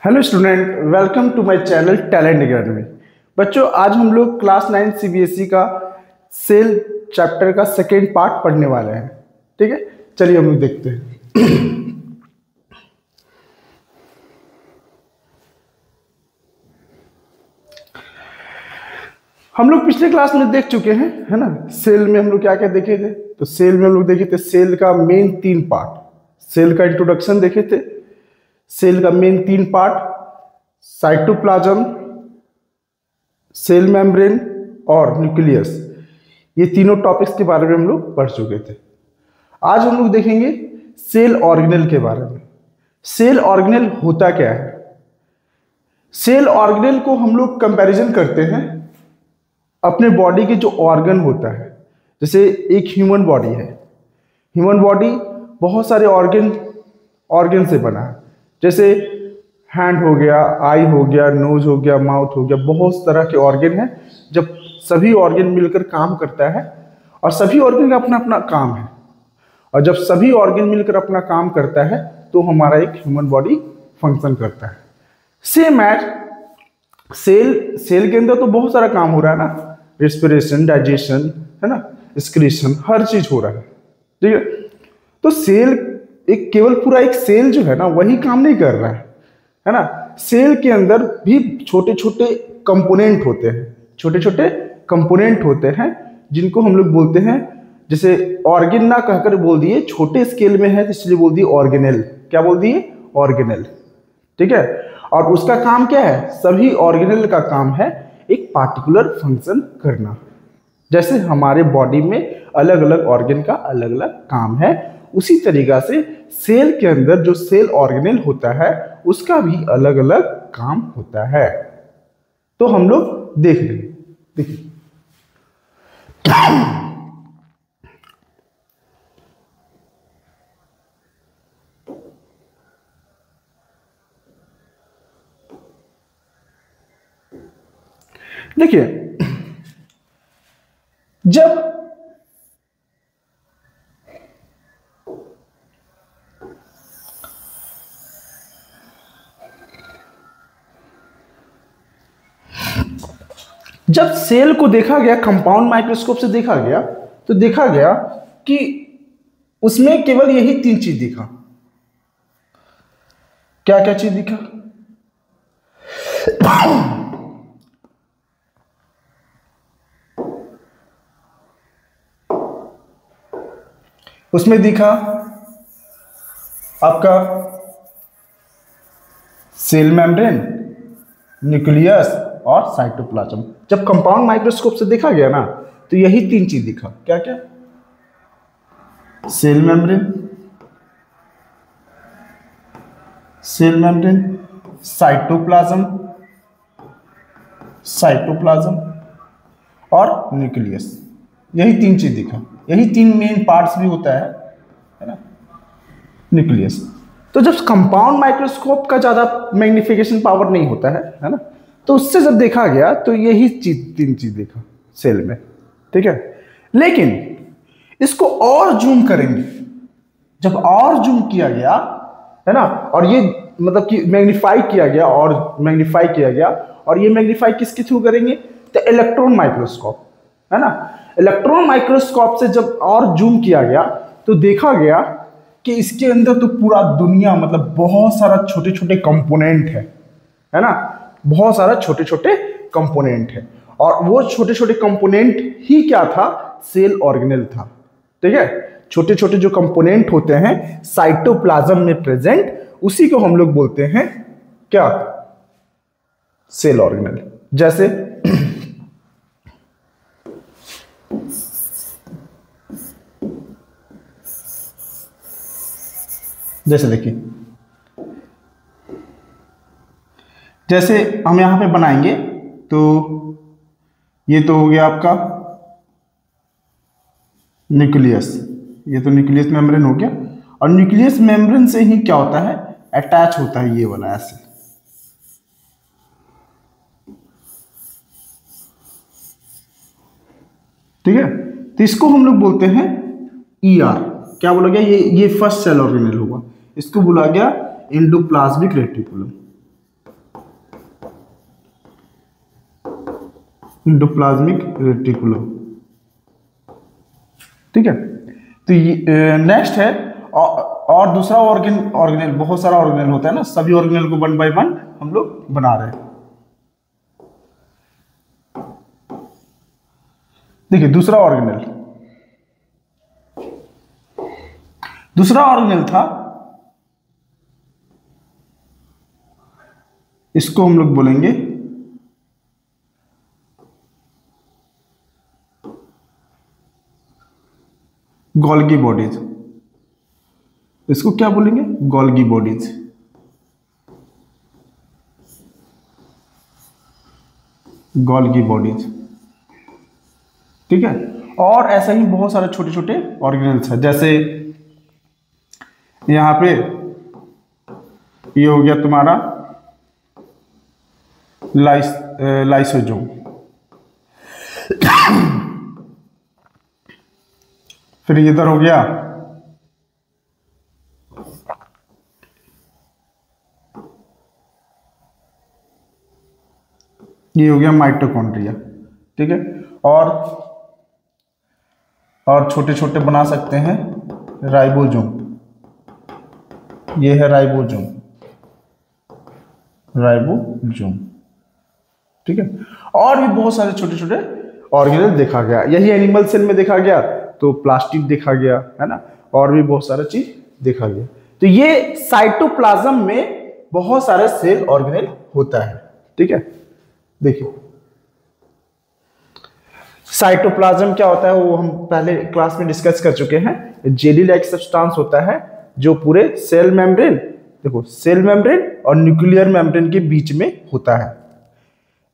Hello student, welcome to my channel talent academy. बच्चों, आज हम लोग क्लास 9 सीबीएसई का सेल चैप्टर का सेकेंड पार्ट पढ़ने वाले हैं। ठीक है, चलिए हम लोग देखते हैं। हम लोग पिछले क्लास में देख चुके हैं, है ना। सेल में हम लोग क्या क्या देखे थे? तो सेल में हम लोग देखे थे सेल का मेन 3 पार्ट। सेल का इंट्रोडक्शन देखे थे, सेल का main 3 part, cytoplasm, cell membrane और न्यूक्लियस। ये तीनों टॉपिक्स के बारे में हम लोग पढ़ चुके थे। आज हम लोग देखेंगे सेल ऑर्गेनेल के बारे में। सेल ऑर्गेनेल होता क्या है? सेल ऑर्गेनेल को हम लोग कंपैरिजन करते हैं अपने बॉडी के जो ऑर्गन होता है। जैसे एक ह्यूमन बॉडी है, ह्यूमन बॉडी बहुत सारे ऑर्गन से बना है। जैसे हैंड हो गया, आई हो गया, नोज हो गया, माउथ हो गया, बहुत तरह के ऑर्गन हैं। जब सभी ऑर्गन मिलकर काम करता है, और सभी ऑर्गन का अपना अपना काम है, और जब सभी ऑर्गन मिलकर अपना काम करता है तो हमारा एक ह्यूमन बॉडी फंक्शन करता है। सेम एज सेल के अंदर तो बहुत सारा काम हो रहा है ना, रेस्पिरेशन, डाइजेशन, है ना, एक्सक्रीशन, हर चीज हो रहा है। ठीक है, तो सेल एक केवल पूरा एक सेल जो है ना वही काम नहीं कर रहा है ना। सेल के अंदर भी छोटे छोटे कंपोनेंट होते हैं, छोटे छोटे कंपोनेंट होते हैं जिनको हम लोग बोलते हैं, जैसे ऑर्गेन ना कहकर बोल दिए, छोटे स्केल में है इसलिए बोल दिए ऑर्गेनेल। क्या बोल दिए? ऑर्गेनेल। ठीक है, और उसका काम क्या है? सभी ऑर्गेनेल का काम है एक पार्टिकुलर फंक्शन करना। जैसे हमारे बॉडी में अलग अलग ऑर्गन का अलग अलग काम है, उसी तरीका से सेल के अंदर जो सेल ऑर्गेनेल होता है उसका भी अलग अलग काम होता है। तो हम लोग देख लेंगे। देखिए, देखिए, जब सेल को देखा गया, कंपाउंड माइक्रोस्कोप से देखा गया, तो देखा गया कि उसमें केवल यही 3 चीज दिखा। क्या क्या चीज दिखा? उसमें दिखा आपका सेल मेम्ब्रेन, न्यूक्लियस और साइटोप्लाज्म। जब कंपाउंड माइक्रोस्कोप से देखा गया ना तो यही 3 चीज दिखा। क्या क्या? सेल मेम्ब्रेन, साइटोप्लाज्म और न्यूक्लियस। यही 3 चीज दिखा। यही 3 मेन पार्ट्स भी होता है ना, न्यूक्लियस। तो जब कंपाउंड माइक्रोस्कोप का ज्यादा मैग्निफिकेशन पावर नहीं होता है ना, तो उससे जब देखा गया तो यही 3 चीज देखा सेल में। ठीक है, लेकिन इसको और जूम करेंगे, जब और जूम किया गया, है ना, और ये मतलब कि मैग्नीफाई किया गया, और ये मैग्नीफाई किसके थ्रू करेंगे? तो इलेक्ट्रॉन माइक्रोस्कोप, है ना। इलेक्ट्रॉन माइक्रोस्कोप से जब और जूम किया गया तो देखा गया कि इसके अंदर तो पूरा दुनिया, मतलब बहुत सारा छोटे छोटे कंपोनेंट है ना, बहुत सारा छोटे छोटे कंपोनेंट है। और वो छोटे छोटे कंपोनेंट ही क्या था? सेल ऑर्गेनेल था। ठीक है, छोटे छोटे जो कंपोनेंट होते हैं साइटोप्लाज्म में प्रेजेंट, उसी को हम लोग बोलते हैं क्या? Cell organelle. जैसे देखिए, जैसे हम यहां पे बनाएंगे तो ये तो हो गया आपका न्यूक्लियस, ये तो न्यूक्लियस मेम्ब्रेन हो गया। और न्यूक्लियस मेम्ब्रेन से ही क्या होता है? अटैच होता है ये वाला ऐसे। ठीक है, तो इसको हम लोग बोलते हैं ER। क्या बोला गया? ये फर्स्ट सेल ऑर्गेनेल होगा, इसको बोला गया एंडोप्लाज्मिक रेटिकुलम। Endoplasmic reticulum. ठीक है, तो नेक्स्ट है और दूसरा ऑर्गेनल, बहुत सारा ऑर्गेनल होता है ना, सभी ऑर्गेनल को वन बाय वन हम लोग बना रहे हैं। देखिए दूसरा ऑर्गेनल था, इसको हम लोग बोलेंगे गोल्गी बॉडीज। इसको क्या बोलेंगे? Golgi bodies. गोल्गी बॉडीज, ठीक है। और ऐसा ही बहुत सारे छोटे छोटे ऑर्गेनल्स है, जैसे यहां पे ये हो गया तुम्हारा लाइसोजोम, फिर इधर हो गया ये हो गया माइटोकॉन्ड्रिया, ठीक है। और छोटे छोटे बना सकते हैं राइबोसोम, ये है राइबोसोम, ठीक है। और भी बहुत सारे छोटे छोटे ऑर्गेनल देखा गया, यही एनिमल सेल में देखा गया तो प्लास्टिड देखा गया, है ना, और भी बहुत सारा चीज देखा गया। तो ये साइटोप्लाज्म में बहुत सारे सेल ऑर्गेनल होता है, ठीक है। देखिए साइटोप्लाज्म क्या होता है वो हम पहले क्लास में डिस्कस कर चुके हैं। जेली लाइक सब्सटेंस होता है जो पूरे सेल मेम्ब्रेन, देखो सेल मेम्ब्रेन और न्यूक्लियर मेम्ब्रेन के बीच में होता है।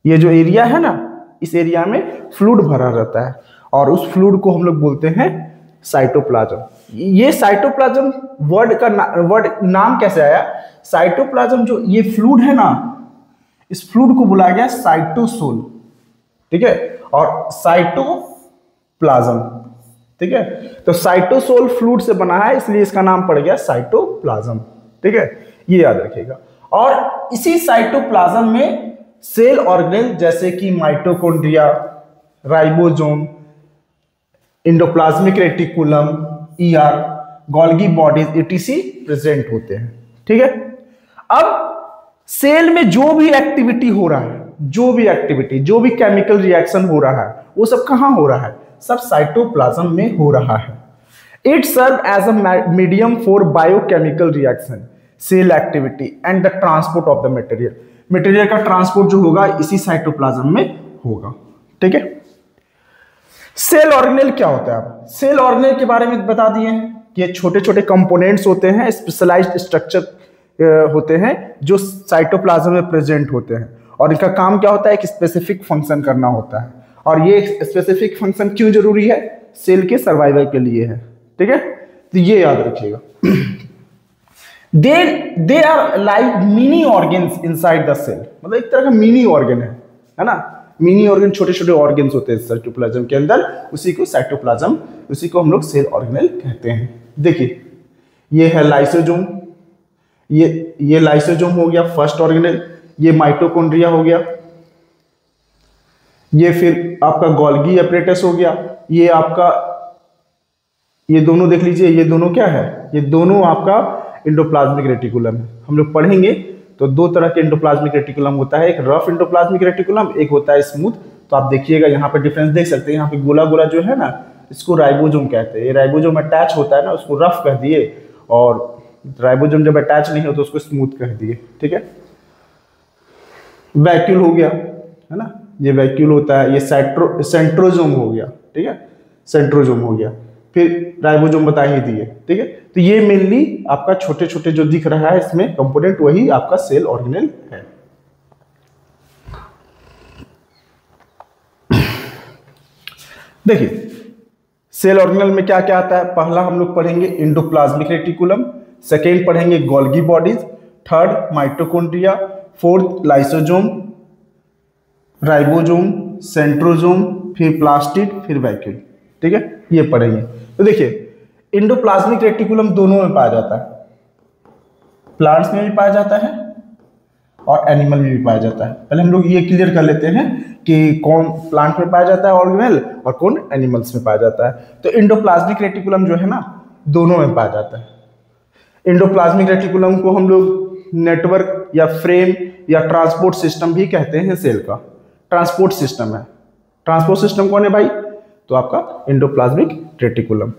ये जो एरिया है ना, इस एरिया में फ्लूइड भरा रहता है और उस फ्लूइड को हम लोग बोलते हैं साइटोप्लाज्म। ये साइटोप्लाज्म वर्ड नाम कैसे आया? साइटोप्लाज्म जो ये फ्लूइड है ना, इस फ्लूइड को बुलाया गया साइटोसोल, ठीक है, और साइटोप्लाज्म, ठीक है। तो साइटोसोल फ्लूइड से बना है इसलिए इसका नाम पड़ गया साइटोप्लाज्म, ठीक है, ये याद रखिएगा। और इसी साइटोप्लाज्म में सेल ऑर्गेनल जैसे कि mitochondria, ribosome, endoplasmic reticulum, ER, Golgi bodies etc present होते हैं, ठीक है। अब सेल में जो भी एक्टिविटी हो रहा है, जो भी केमिकल रिएक्शन हो रहा है, वो सब कहां हो रहा है? सब साइटोप्लाज्म में हो रहा है। It serve as a medium for biochemical reaction, cell activity and the transport of the material का ट्रांसपोर्ट जो होगा इसी साइटोप्लाज्म में होगा, ठीक है। सेल ऑर्गेनल क्या होता है? अब सेल ऑर्गेनल के बारे में बता दिए हैं कि ये छोटे छोटे कंपोनेंट्स होते हैं, स्पेशलाइज्ड स्ट्रक्चर होते हैं जो साइटोप्लाज्म में प्रेजेंट होते हैं, और इनका काम क्या होता है? एक स्पेसिफिक फंक्शन करना होता है। और ये स्पेसिफिक फंक्शन क्यों जरूरी है? सेल के सर्वाइवल के लिए है, ठीक है। तो ये याद रखिएगा। They are like mini organs inside the cell, मतलब एक तरह का मिनी ऑर्गन है ना। मिनी ऑर्गन, छोटे छोटे ऑर्गन्स होते हैं साइटोप्लाज्म के अंदर, उसी को साइटोप्लाज्म, उसी को हम लोग सेल ऑर्गेनल कहते हैं। देखिए ये है लाइसोसोम, ये लाइसोसोम हो गया फर्स्ट ऑर्गेनल, ये माइटोकॉन्ड्रिया हो गया, ये फिर आपका गोल्गी एपरेटस हो गया, ये आपका, ये दोनों देख लीजिए, ये दोनों क्या है? ये दोनों आपका इंडोप्लाज्मिक रेटिकुलम है। हम लोग पढ़ेंगे तो दो तरह के इंडोप्लाज्मिक रेटिकुलम होता है, एक रफ इंडोप्लाज्मिक रेटिकुलम, एक होता है स्मूथ। तो आप देखिएगा यहाँ पे डिफरेंस देख सकते हैं, यहाँ पे गोला गोला जो है ना, इसको राइबोसोम कहते हैं। ये राइबोसोम अटैच होता है ना, उसको रफ कह दिए, और राइबोसोम जब अटैच नहीं हो तो उसको स्मूथ कह दिए, ठीक है। वैक्यूल हो गया, है ना, ये वैक्यूल होता है। ये सेंट्रोजोम हो गया, ठीक है, सेंट्रोजोम हो गया। फिर राइबोसोम बता ही दिए, ठीक है। तो ये मेनली आपका छोटे छोटे जो दिख रहा है इसमें कंपोनेंट, वही आपका सेल ऑर्गेनल है। देखिए सेल ऑर्गेनल में क्या क्या आता है? पहला हम लोग पढ़ेंगे इंडोप्लाज्मिक रेटिकुलम, सेकेंड पढ़ेंगे Golgi bodies, third mitochondria, fourth lysosome, ribosome, centrosome, फिर प्लास्टिड, फिर वैक्यूल, ठीक है, ये पढ़ेंगे। तो देखिए इंडोप्लाज्मिक रेटिकुलम दोनों में पाया जाता है, प्लांट्स में भी पाया जाता है और एनिमल में भी पाया जाता है। पहले हम लोग ये क्लियर कर लेते हैं कि कौन प्लांट में पाया जाता है ऑर्गेनेल और कौन एनिमल्स में पाया जाता है। तो एंडोप्लाज्मिक रेटिकुलम जो है ना, दोनों में पाया जाता है। एंडोप्लाज्मिक रेटिकुलम को हम लोग नेटवर्क या फ्रेम या ट्रांसपोर्ट सिस्टम भी कहते हैं। सेल का ट्रांसपोर्ट सिस्टम है। ट्रांसपोर्ट सिस्टम कौन है भाई? तो आपका एंडोप्लाज्मिक रेटिकुलम।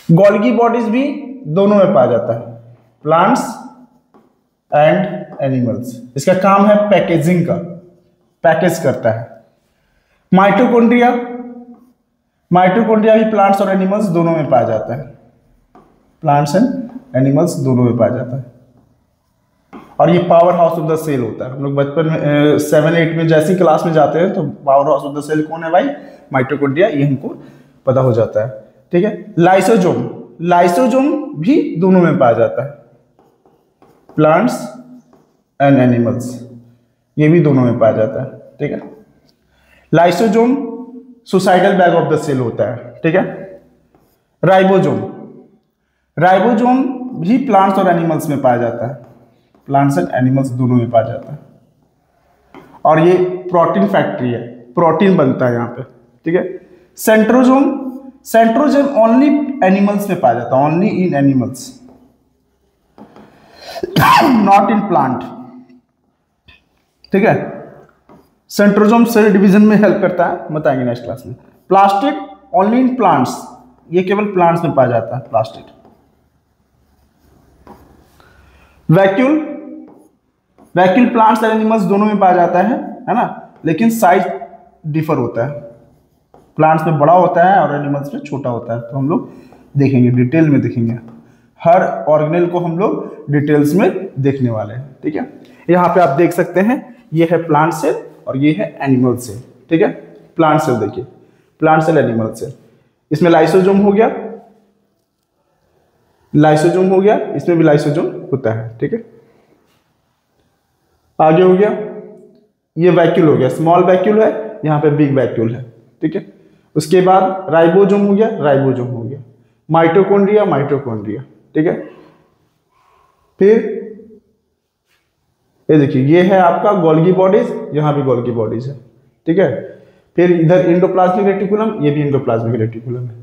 गोल्गी बॉडीज भी दोनों में पाया जाता है, प्लांट्स एंड एनिमल्स। इसका काम है पैकेजिंग का, पैकेज करता है। माइटोकॉन्ड्रिया, माइटोकॉन्ड्रिया भी प्लांट्स और एनिमल्स दोनों में पाया जाता है। प्लांट्स एंड एनिमल्स दोनों में पाया जाता है। और ये power house of the cell होता है। हम लोग बचपन में 7-8 में जैसी क्लास में जाते हैं तो power house of the cell कौन है भाई? माइटोकॉन्ड्रिया। ये हमको पता हो जाता है, ठीक है। लाइसोजोम, लाइसोजोम भी दोनों में पाया जाता है, प्लांट्स एंड एनिमल्स, ये भी दोनों में पाया जाता है, ठीक है। Lysosome suicidal bag of the cell होता है, ठीक है। राइबोजोम, राइबोजोम भी प्लांट्स और एनिमल्स में पाया जाता है, प्लांट्स एंड एनिमल्स दोनों में पाया जाता है। और ये प्रोटीन फैक्ट्री है, प्रोटीन बनता है यहाँ पे, ठीक है। सेंट्रोजोम, सेंट्रोजोम ओनली एनिमल्स में पाया जाता है, only in animals, not in plant, ठीक है। सेंट्रोजोम सेल डिवीजन में हेल्प करता है, बताएंगे नेक्स्ट क्लास में। प्लास्टिड ओनली इन प्लांट्स, ये केवल प्लांट्स में पाया जाता है, प्लास्टिड। वैक्यूल, वैक्यूल प्लांट्स और एनिमल्स दोनों में पाया जाता है ना, लेकिन साइज डिफर होता है, प्लांट्स में बड़ा होता है और एनिमल्स में छोटा होता है। तो हम लोग देखेंगे, डिटेल में देखेंगे, हर ऑर्गेनेल को हम लोग डिटेल्स में देखने वाले हैं, ठीक है। यहाँ पे आप देख सकते हैं, ये है प्लांट सेल और ये है एनिमल सेल, ठीक है। प्लांट सेल देखिए, प्लांट सेल, एनिमल सेल, इसमें लाइसोजोम हो गया, लाइसोजोम हो गया, इसमें भी लाइसोजोम होता है, ठीक है। आगे हो गया, ये वैक्यूल हो गया, स्मॉल वैक्यूल है, यहाँ पे बिग वैक्यूल है, ठीक है। उसके बाद राइबोजोम हो गया, राइबोजोम हो गया, माइटोकॉन्ड्रिया, माइटोकॉन्ड्रिया, ठीक है। फिर ये देखिए, ये है आपका गोल्गी बॉडीज, यहाँ भी गोल्गी बॉडीज है, ठीक है। फिर इधर एंडोप्लाज्मिक रेटिकुलम, ये भी एंडोप्लाज्मिक रेटिकुलम है,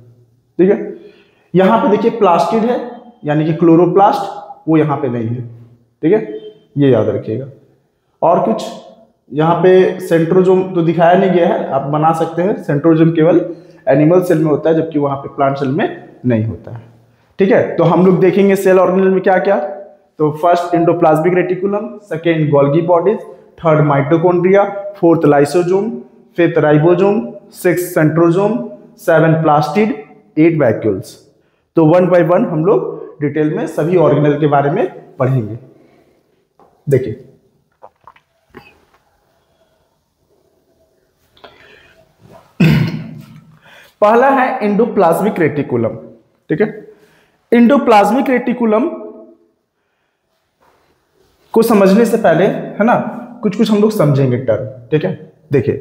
ठीक है। यहाँ पे देखिए प्लास्टिड है, यानी कि क्लोरोप्लास्ट, वो यहाँ पे नहीं है, ठीक है, ये याद रखिएगा। और कुछ यहाँ पे सेंट्रोजोम तो दिखाया नहीं गया है, आप बना सकते हैं। सेंट्रोजोम केवल एनिमल सेल में होता है, जबकि वहाँ पे प्लांट सेल में नहीं होता है, ठीक है। तो हम लोग देखेंगे सेल ऑर्गेनेल में क्या क्या। तो first endoplasmic reticulum, second Golgi bodies, third mitochondria, fourth lysosome, fifth ribosome, sixth centrosome, 7 plastid, 8 vacuoles. तो 1 बाय 1 हम लोग डिटेल में सभी ऑर्गेनेल के बारे में पढ़ेंगे। देखिए, पहला है एंडोप्लाज्मिक रेटिकुलम, ठीक है। एंडोप्लाज्मिक रेटिकुलम को समझने से पहले, है ना, कुछ कुछ हम लोग समझेंगे टर्म, ठीक है। देखिए,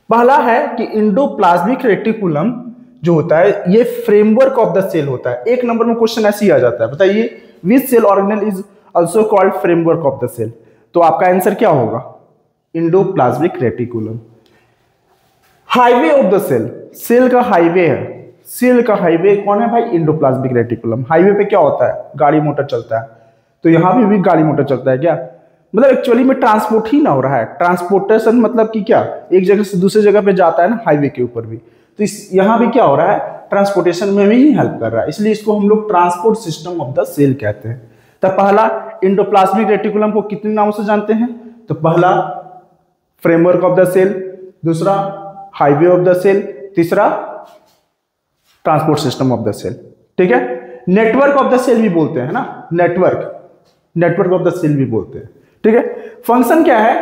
पहला है कि एंडोप्लाज्मिक रेटिकुलम जो होता है, ये फ्रेमवर्क ऑफ द सेल होता है। एक नंबर में क्वेश्चन ऐसे ही आ जाता है, बताइए, which cell organelle is also called framework of the cell. तो आपका आंसर क्या होगा? Endoplasmic reticulum. Highway of the cell, cell का हाईवे है, सेल का हाईवे कौन है भाई? Endoplasmic reticulum. हाईवे पे क्या होता है? गाड़ी मोटर चलता है। तो यहाँ भी गाड़ी मोटर चलता है क्या? मतलब एक्चुअली में ट्रांसपोर्ट ही ना हो रहा है। ट्रांसपोर्टेशन मतलब कि क्या, एक जगह से दूसरे जगह पे जाता है ना, हाईवे के ऊपर भी। तो इस यहाँ भी क्या हो रहा है? ट्रांसपोर्टेशन में भी हेल्प कर रहा है, इसलिए इसको हम लोग transport system of the cell कहते हैं। तो पहला एंडोप्लाज्मिक रेटिकुलम को कितने नामों से जानते हैं? तो पहला फ्रेमवर्क ऑफ द सेल, दूसरा हाईवे ऑफ द सेल, तीसरा transport system of the cell, ठीक है। नेटवर्क ऑफ द सेल भी बोलते हैं ना, network, network of the cell भी बोलते हैं, ठीक है। फंक्शन क्या है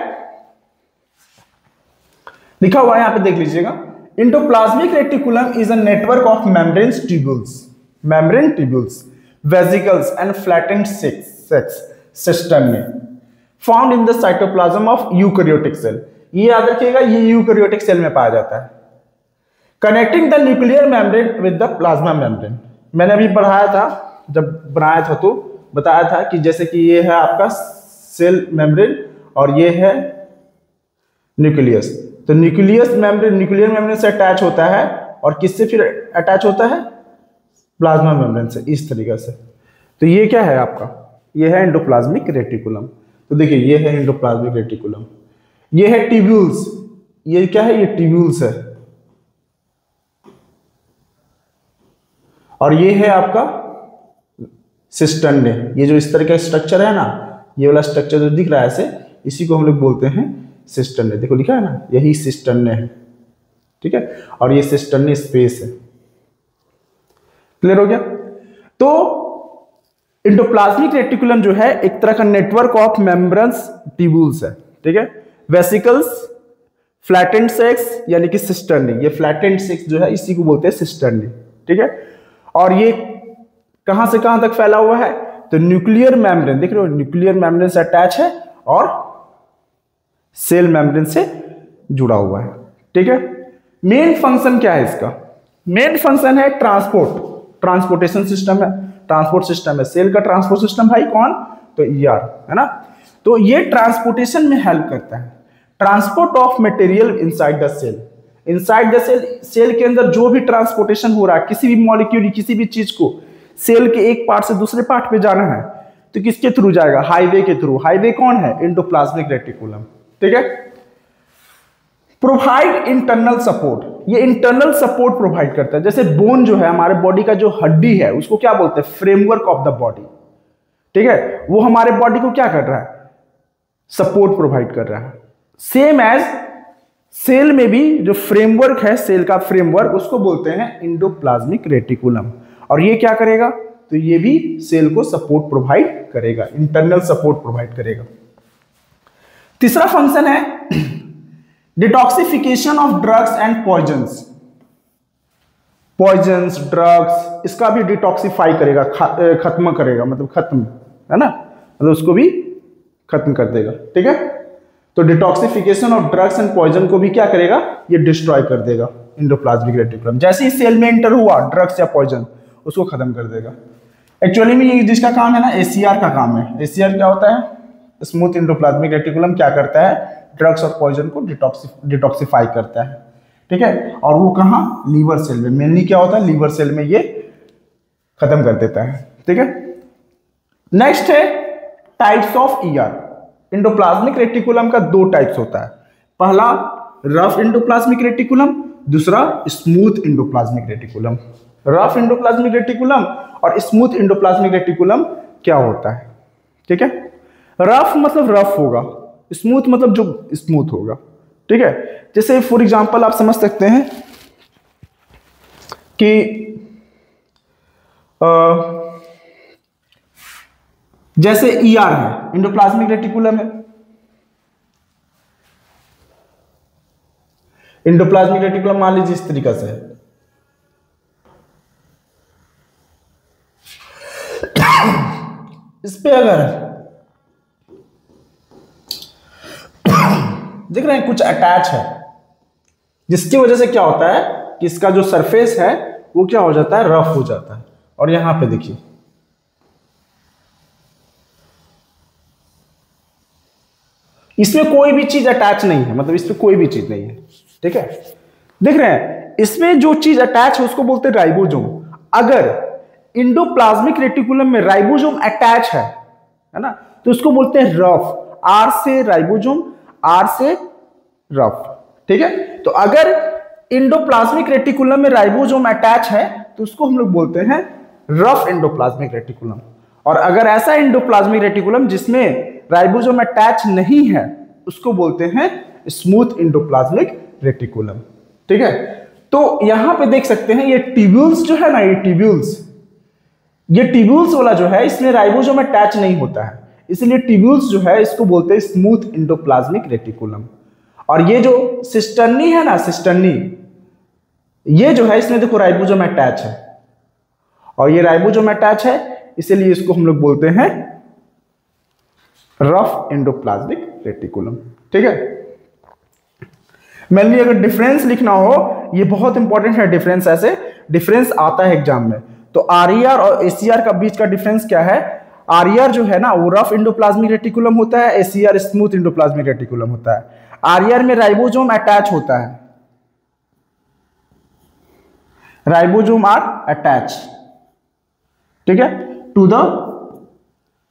लिखा हुआ है यहां पे, देख लीजिएगा। Endoplasmic reticulum is a network of membrane tubules, vesicles and flattened sacs system में found in the cytoplasm of eukaryotic cell. ये याद रखिएगा, ये यूकैरियोटिक सेल में पाया जाता है। Connecting the nuclear membrane with the plasma membrane. मैंने अभी पढ़ाया था, जब बनाया था तो बताया था कि जैसे कि ये है आपका सेल मेम्ब्रेन, और ये है न्यूक्लियस। तो न्यूक्लियस मेम्ब्रेन न्यूक्लियर मेम्ब्रेन से अटैच होता है, और किससे फिर अटैच होता है? प्लाज्मा मेम्ब्रेन से, इस तरीके से। तो ये क्या है आपका? ये है एंडोप्लाज्मिक रेटिकुलम। तो देखिए ये है एंडोप्लाज्मिक रेटिकुलम, ये है ट्यूब्यूल्स, ये क्या है? ये ट्यूब्यूल्स है, और ये है आपका सिस्टर्ने। ये जो इस तरह का स्ट्रक्चर है ना, ये वाला स्ट्रक्चर जो दिख रहा है ऐसे, इसी को हम लोग बोलते हैं सिस्टर्ने। देखो लिखा है ना, यही सिस्टर्ने है, ठीक है, और ये सिस्टर्ने स्पेस है। क्लियर हो गया? तो एंडोप्लाज्मिक रेटिकुलम जो है एक तरह का नेटवर्क ऑफ मेम्ब्रेन्स ट्यूब्यूल्स है, ठीक है। वेसिकल्स, फ्लैटेंड सेक्स यानी कि सिस्टर्नी, ये फ्लैटेंड सेक्स जो है इसी को बोलते हैं सिस्टर्नी, ठीक है। और ये कहां से कहां तक फैला हुआ है? तो न्यूक्लियर मेम्ब्रेन, देख रहे हो, न्यूक्लियर मेम्ब्रेन से अटैच है और सेल मेम्ब्रेन से जुड़ा हुआ है, ठीक है। मेन फंक्शन क्या है इसका? मेन फंक्शन है ट्रांसपोर्टेशन सिस्टम है, ट्रांसपोर्ट सिस्टम है। सेल का ट्रांसपोर्ट सिस्टम भाई कौन? तो ईआर है ना। तो ये ट्रांसपोर्टेशन में हेल्प करता है, transport of material inside the cell. Inside the cell, cell के अंदर जो भी ट्रांसपोर्टेशन हो रहा है, किसी भी मॉलिक्यूल, किसी भी चीज को सेल के एक पार्ट से दूसरे पार्ट पे जाना है, तो किसके थ्रू जाएगा? हाईवे के थ्रू। हाईवे कौन है? एंडोप्लाज्मिक रेटिकुलम, ठीक है। प्रोवाइड इंटरनल सपोर्ट, ये इंटरनल सपोर्ट प्रोवाइड करता है। जैसे बोन जो है, हमारे बॉडी का जो हड्डी है, उसको क्या बोलते हैं? फ्रेमवर्क ऑफ द बॉडी, ठीक है। वो हमारे बॉडी को क्या कर रहा है? सपोर्ट प्रोवाइड कर रहा है। सेम एज सेल में भी जो फ्रेमवर्क है, सेल का फ्रेमवर्क, उसको बोलते हैं एंडोप्लाज्मिक रेटिकुलम। और ये क्या करेगा? तो ये भी सेल को सपोर्ट प्रोवाइड करेगा, इंटरनल सपोर्ट प्रोवाइड करेगा। तीसरा फंक्शन है detoxification of drugs and poisons. Poisons, drugs, इसका भी डिटॉक्सिफाई करेगा, खत्म करेगा, मतलब खत्म, है ना, मतलब उसको भी खत्म कर देगा, ठीक है। तो detoxification of drugs and poison को भी क्या करेगा? ये डिस्ट्रॉय कर देगा एंडोप्लाज्मिक रेटिकुलम। जैसे ही सेल में एंटर हुआ ड्रग्स या पॉइजन, उसको खत्म कर देगा। एक्चुअली में ये जिसका काम है ना, एसीआर का काम है। एसीआर क्या होता है? स्मूथ एंडोप्लाज्मिक रेटिकुलम क्या करता है? ड्रग्स और पॉइजन को डिटॉक्सिफाई करता है, ठीक है। और वो कहाँ? लीवर सेल में। मेनली क्या होता है? लीवर सेल में ये खत्म कर देता है, ठीक है। नेक्स्ट है types of ER. Endoplasmic reticulum का दो टाइप्स होता है, पहला रफ एंडोप्लाज्मिक रेटिकुलम, दूसरा smooth endoplasmic reticulum. Rough endoplasmic reticulum और स्मूथ एंडोप्लाज्मिक रेटिकुलम क्या होता है, ठीक है। रफ मतलब रफ होगा, स्मूथ मतलब जो स्मूथ होगा, ठीक है। जैसे फॉर एग्जांपल आप समझ सकते हैं कि जैसे ईआर है, एंडोप्लाज्मिक रेटिकुलम है, एंडोप्लाज्मिक रेटिकुलम मान लीजिए इस तरीके से है। इस पे अगर देख रहे हैं कुछ अटैच है, जिसकी वजह से क्या होता है कि इसका जो सरफेस है वो क्या हो जाता है? रफ हो जाता है। और यहां पे देखिए इसमें कोई भी चीज अटैच नहीं है, मतलब इसमें कोई भी चीज नहीं है, ठीक है। देख रहे हैं इसमें जो चीज अटैच है उसको बोलते हैं राइबोसोम। अगर एंडोप्लाज्मिक रेटिकुलम में राइबोसोम अटैच है ना, तो उसको बोलते हैं रफ। आर से राइबोसोम, आर से रफ, ठीक है। तो अगर एंडोप्लाज्मिक रेटिकुलम में राइबोसोम अटैच है तो उसको हम लोग बोलते हैं रफ एंडोप्लाज्मिक रेटिकुलम। और अगर ऐसा एंडोप्लाज्मिक रेटिकुलम जिसमें राइबोसोम अटैच नहीं है, उसको बोलते हैं स्मूथ एंडोप्लाज्मिक रेटिकुलम, ठीक है। तो यहां पे देख सकते हैं ये ट्यूब्यूल्स जो है ना, ये ट्यूब्यूल्स वाला जो है, इसमें राइबोसोम अटैच नहीं होता है, इसलिए ट्यूब्यूल्स जो है इसको बोलते हैं स्मूथ एंडोप्लाज्मिक रेटिकुलम। और ये जो सिस्टर्नी है ना, सिस्टर्नी, ये जो है इसमें देखो राइबोसोम अटैच है, और ये राइबोसोम अटैच है, इसलिए इसको हम लोग बोलते हैं रफ एंडोप्लाज्मिक रेटिकुलम, ठीक है। मेनली अगर डिफरेंस लिखना हो, ये बहुत इंपॉर्टेंट है डिफरेंस, ऐसे डिफरेंस आता है एग्जाम में। तो आरईआर और एसीआर का बीच का डिफरेंस क्या है? आरईआर जो है ना वो रफ इंडोप्लाज्मिक रेटिकुलम होता है, एसीआर स्मूथ इंडोप्लाज्मिक रेटिकुलम होता है। आरईआर में राइबोसोम अटैच होता है, राइबोसोम आर अटैच, ठीक है, टू द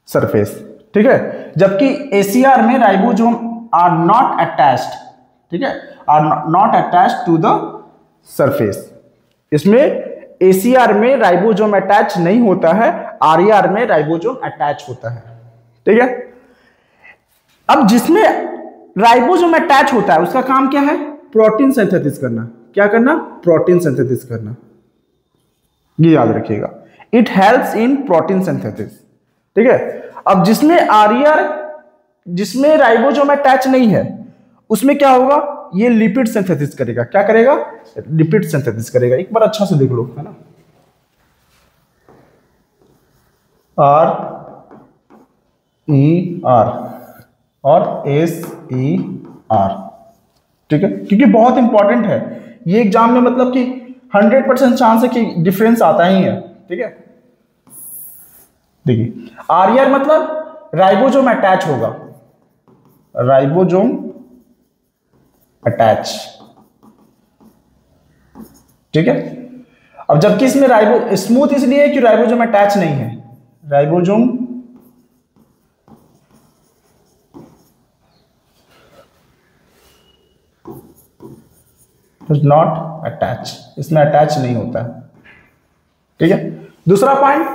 सरफेस, ठीक है, जबकि एसीआर में राइबोसोम आर नॉट अटैच्ड, ठीक है, are not attached to the surface. इसमें एसीआर में राइबोसोम अटैच नहीं होता है, आरईआर में राइबोसोम अटैच होता है, ठीक है। अब जिसमें राइबोसोम अटैच होता है उसका काम क्या है? प्रोटीन सिंथेसिस करना। क्या करना? प्रोटीन सिंथेसिस करना, ये याद रखिएगा। It helps in protein synthesis, ठीक है। अब जिसमें आरईआर, जिसमें राइबोसोम अटैच नहीं है, उसमें क्या होगा? ये लिपिड सिंथेसिस करेगा। क्या करेगा? लिपिड सिंथेसिस करेगा। एक बार अच्छा से देख लो, है ना, आर ई आर और एस ई आर, ठीक है, क्योंकि बहुत इंपॉर्टेंट है ये एग्जाम में, मतलब कि 100% चांस है कि डिफरेंस आता ही है, ठीक है। देखिए आरईआर मतलब राइबोसोम अटैच होगा, राइबोसोम अटैच, ठीक है। अब जबकि इसमें राइबो स्मूथ इसलिए कि राइबोसोम अटैच नहीं है, राइबोसोम डज नॉट अटैच, इसमें अटैच नहीं होता है, ठीक है। दूसरा पॉइंट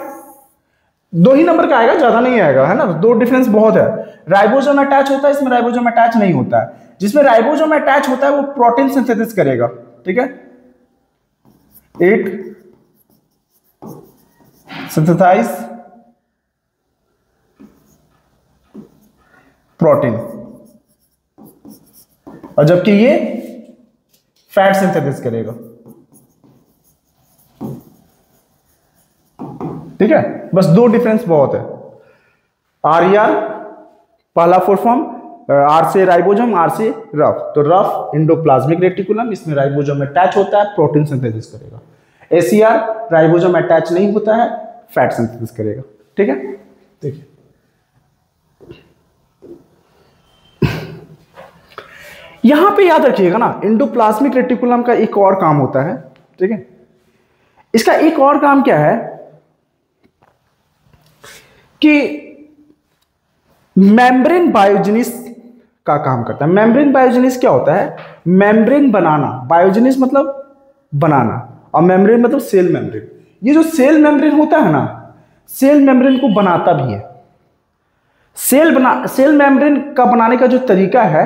2 ही नंबर का आएगा, ज्यादा नहीं आएगा, है ना, 2 डिफरेंस बहुत है। राइबोसोम अटैच होता है, इसमें राइबोसोम अटैच नहीं होता है। जिसमें राइबोसोम अटैच होता है वो प्रोटीन सिंथेसिस करेगा, ठीक है, इट सिंथेसाइज प्रोटीन, और जबकि ये फैट सिंथेसिस करेगा, ठीक है। बस 2 डिफरेंस बहुत है। आरईआर पहला फुल फॉर्म, आर से राइबोसोम, आर से रफ, तो रफ इंडोप्लाज्मिक रेटिकुलम, इसमें राइबोसोम अटैच होता है, प्रोटीन सिंथेसिस करेगा। एसीआर राइबोसोम अटैच नहीं होता है, फैट सिंथेसिस करेगा, ठीक है। देखिए यहां पे याद रखिएगा ना, इंडोप्लाज्मिक रेटिकुलम का एक और काम होता है, ठीक है। इसका एक और काम क्या है कि मेम्ब्रेन बायोजेनिस का काम करता है। मेम्ब्रेन बायोजेनिस क्या होता है? मेम्ब्रेन बनाना, बायोजेनिस मतलब बनाना, और मेम्ब्रेन मतलब सेल मेम्ब्रेन। ये जो सेल मेम्ब्रेन होता है ना, सेल मेम्ब्रेन को बनाता भी है। सेल मेम्ब्रेन का बनाने का जो तरीका है,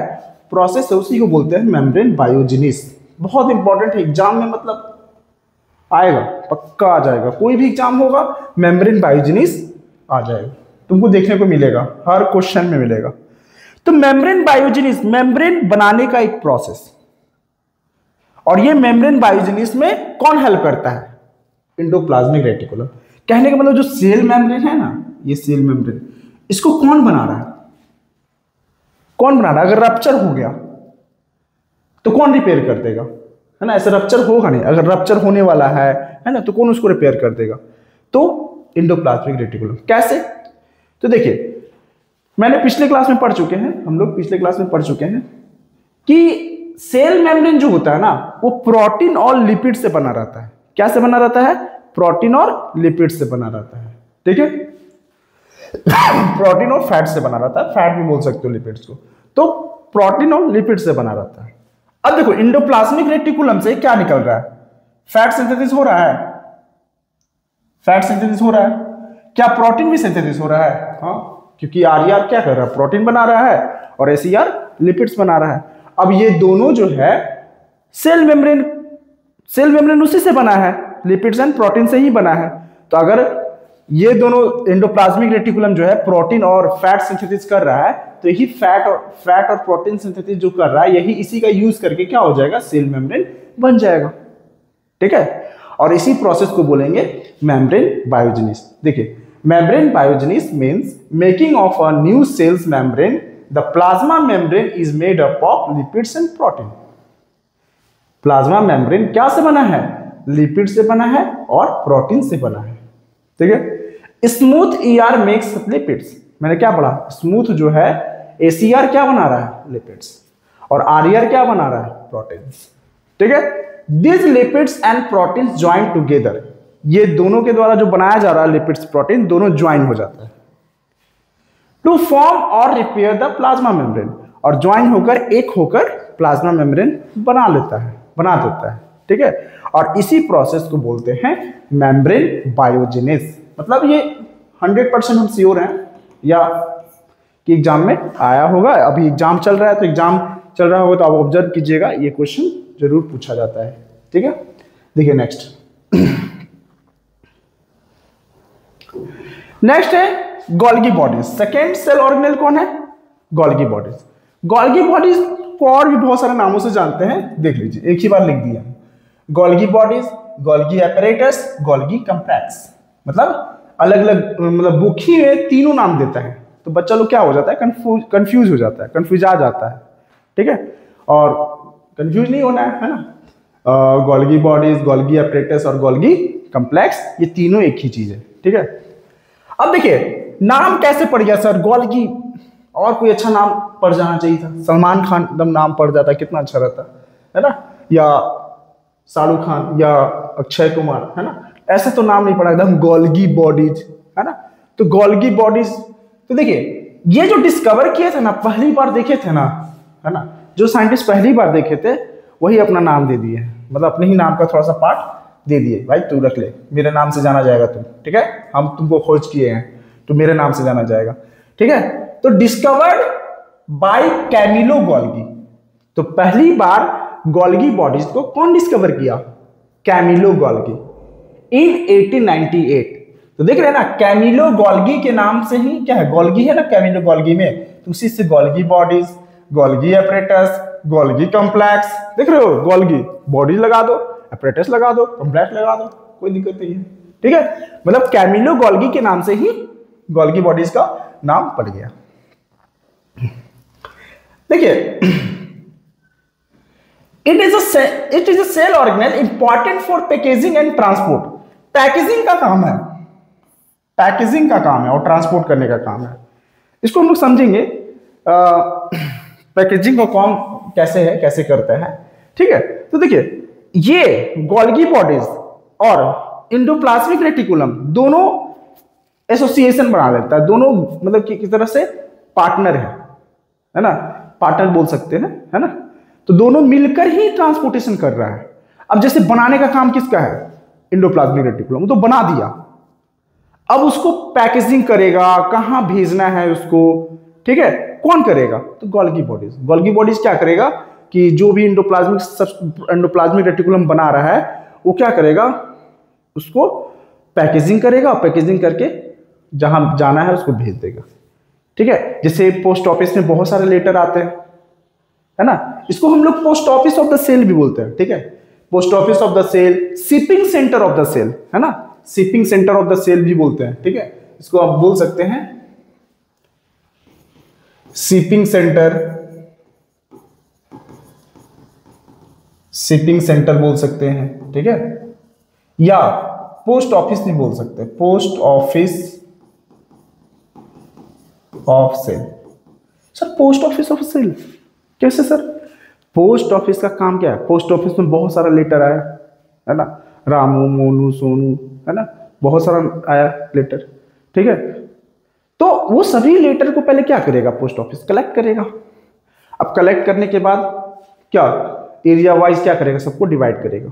प्रोसेस है, उसी को बोलते हैं मेम्ब्रेन बायोजेनिस। बहुत इंपॉर्टेंट है, एग्जाम में मतलब आएगा, पक्का आ जाएगा, कोई भी एग्जाम होगा मेम्ब्रेन बायोजेनिस आ जाएगा, तुमको देखने को मिलेगा, हर क्वेश्चन में मिलेगा। तो मेम्ब्रेन बायोजेनिस, मेम्ब्रेन बनाने का एक प्रोसेस, और ये मेम्ब्रेन बायोजेनिस में कौन हेल्प करता है? Endoplasmic reticulum. कहने का मतलब जो सेल मेम्ब्रेन है ना, ये सेल मेम्ब्रेन, इसको कौन बना रहा है? कौन बना रहा है? अगर रप्चर हो गया तो कौन रिपेयर कर देगा, है ना? ऐसे रप्चर होगा नहीं, अगर रप्चर होने वाला है ना, तो कौन उसको रिपेयर कर देगा? तो इंडोप्लाज्मिक रेटिकुलम। कैसे? तो देखिए मैंने पिछले क्लास में पढ़ चुके हैं, हम लोग पिछले क्लास में पढ़ चुके हैं कि सेल मेम्ब्रेन जो होता है ना, वो प्रोटीन और लिपिड से बना रहता है। क्या से बना रहता है? प्रोटीन और लिपिड से बना रहता है, ठीक है। प्रोटीन और फैट से बना रहता है, फैट भी बोल सकते हो लिपिड्स को, तो प्रोटीन और लिपिड से बना रहता है। अब देखो इंडोप्लाज्मिक रेटिकुलम से क्या निकल रहा है? फैट सिंथेसिस हो रहा है, फैट सिंथेसिस हो रहा है। क्या प्रोटीन भी सिंथेसिस हो रहा है? हाँ, क्योंकि आरईआर क्या कर रहा है? प्रोटीन बना रहा है, और एसीआर लिपिड्स बना रहा है। अब ये दोनों जो है सेल मेम्ब्रेन उसी से बना है, लिपिड्स एंड प्रोटीन से ही बना है। तो अगर ये दोनों एंडोप्लाज्मिक रेटिकुलम जो है प्रोटीन और फैट सिंथेसिस कर रहा है, तो यही फैट और प्रोटीन सिंथेसिस जो कर रहा है, यही इसी का यूज करके क्या हो जाएगा? सेल मेम्ब्रेन बन जाएगा, ठीक है। और इसी प्रोसेस को बोलेंगे मेम्ब्रेन बायोजेनिस। देखिए membrane biogenesis means making of a new cells membrane. The plasma membrane is made up of lipids and protein. Plasma membrane क्या से बना है? लिपिड से बना है और प्रोटीन से बना है, ठीक है। स्मूथ ईआर मेक्स लिपिड्स, मैंने क्या पढ़ा, स्मूथ जो है एसीआर क्या बना रहा है, लिपिड्स, और आरईआर क्या बना रहा है, प्रोटीन्स। ठीक है, this lipids and proteins join together, ये दोनों के द्वारा जो बनाया जा रहा है लिपिड्स प्रोटीन दोनों ज्वाइन हो जाता है टू फॉर्म और रिपेयर द प्लाज्मा मेम्ब्रेन, और ज्वाइन होकर एक होकर प्लाज्मा मेम्ब्रेन बना देता है। ठीक है, और इसी प्रोसेस को बोलते हैं मेम्ब्रेन बायोजेनेस। मतलब ये 100% हम श्योर हैं या कि एग्जाम में आया होगा, अभी एग्जाम चल रहा है तो एग्जाम चल रहा होगा तो आप ऑब्जर्व कीजिएगा, ये क्वेश्चन जरूर पूछा जाता है। ठीक है, देखिए नेक्स्ट है Golgi bodies. Second cell organelle कौन है, गोल्गी बॉडीज। गोल्गी बॉडीज को और भी बहुत सारे नामों से जानते हैं, देख लीजिए, एक ही बार लिख दिया, Golgi bodies, Golgi apparatus, Golgi complex. मतलब अलग अलग, मतलब बुक ही में तीनों नाम देता है, तो बच्चा लोग क्या हो जाता है, कंफ्यूज हो जाता है, कंफ्यूज आ जाता है। ठीक है, और कंफ्यूज नहीं होना है ना। गोल्गी बॉडीज, गोल्गी एपरेटस और गोल्गी कॉम्प्लेक्स, ये तीनों एक ही चीज है। ठीक है, अब देखिए नाम कैसे पड़ गया सर, गोल्गी, और कोई अच्छा नाम पड़ जाना चाहिए था, सलमान खान एकदम नाम पड़ जाता, कितना अच्छा रहता है ना, या शाहरुख खान या अक्षय कुमार, है ना, ऐसे तो नाम नहीं पड़ा, एकदम गोल्गी बॉडीज, है ना। तो गोल्गी बॉडीज, तो देखिए ये जो डिस्कवर किए थे ना, पहली बार देखे थे ना, है ना, जो साइंटिस्ट पहली बार देखे थे वही अपना नाम दे दिए, मतलब अपने ही नाम का थोड़ा सा पार्ट दे दिए, भाई तू रख ले, मेरे नाम से जाना जाएगा तुम। ठीक है, हम तुमको खोज किए हैं तो मेरे नाम से जाना जाएगा। ठीक है, तो डिस्कवर्ड बाय कैमिलो गोल्गी, तो पहली बार गोल्गी बॉडीज को कौन डिस्कवर किया, कैमिलो गोल्गी इन 1898। तो देख रहे हैं ना, कैमिलो गोल्गी के नाम से ही क्या है, गोल्गी है ना कैमिलो गोल्गी में, तो उसी से Golgi bodies, Golgi apparatus, Golgi complex, देख रहे हो, गोल्गी बॉडीज लगा दो, एपरेटस लगा दो, कॉम्प्लेक्स लगा दो, कोई दिक्कत नहीं है। ठीक है, मतलब कैमिलो गोल्गी के नाम से ही गोल्गी बॉडीज का नाम पड़ गया। देखिए it is a cell organelle important for packaging and transport. Packaging का काम है, पैकेजिंग का काम है और ट्रांसपोर्ट करने का काम है। इसको हम लोग समझेंगे पैकेजिंग का काम कैसे है, कैसे करते हैं। ठीक है, तो देखिए ये गोल्गी बॉडीज और इंडोप्लाज्मिक रेटिकुलम दोनों एसोसिएशन बना लेता है, दोनों मतलब कि किस तरह से पार्टनर है ना, पार्टनर बोल सकते हैं, है ना। तो दोनों मिलकर ही ट्रांसपोर्टेशन कर रहा है। अब जैसे बनाने का काम किसका है, इंडोप्लाज्मिक रेटिकुलम, तो बना दिया, अब उसको पैकेजिंग करेगा, कहां भेजना है उसको, ठीक है, कौन करेगा, तो गोल्गी बॉडीज। गोल्गी बॉडीज क्या करेगा कि जो भी इंडोप्लाज्मिक रेटिकुलम बना रहा है वो क्या करेगा, उसको पैकेजिंग करेगा, पैकेजिंग करके जहां जाना है उसको भेज देगा। ठीक है, जैसे पोस्ट ऑफिस में बहुत सारे लेटर आते हैं, है ना, इसको हम लोग post office of the cell भी बोलते हैं। ठीक है, post office of the cell, shipping centre of the cell, है ना, shipping centre of the cell भी बोलते हैं। ठीक है, इसको आप बोल सकते हैं शिपिंग सेंटर, शिपिंग सेंटर बोल सकते हैं। ठीक है, या पोस्ट ऑफिस भी बोल सकते हैं, post office of cell. Sir post office of cell कैसे सर, पोस्ट ऑफिस का काम क्या है, पोस्ट ऑफिस में बहुत सारा लेटर आया, है ना, रामू मोनू सोनू, है ना, बहुत सारा आया लेटर। ठीक है, तो वो सभी लेटर को पहले क्या करेगा, पोस्ट ऑफिस कलेक्ट करेगा। अब कलेक्ट करने के बाद क्या, एरिया वाइज क्या करेगा, सबको डिवाइड करेगा,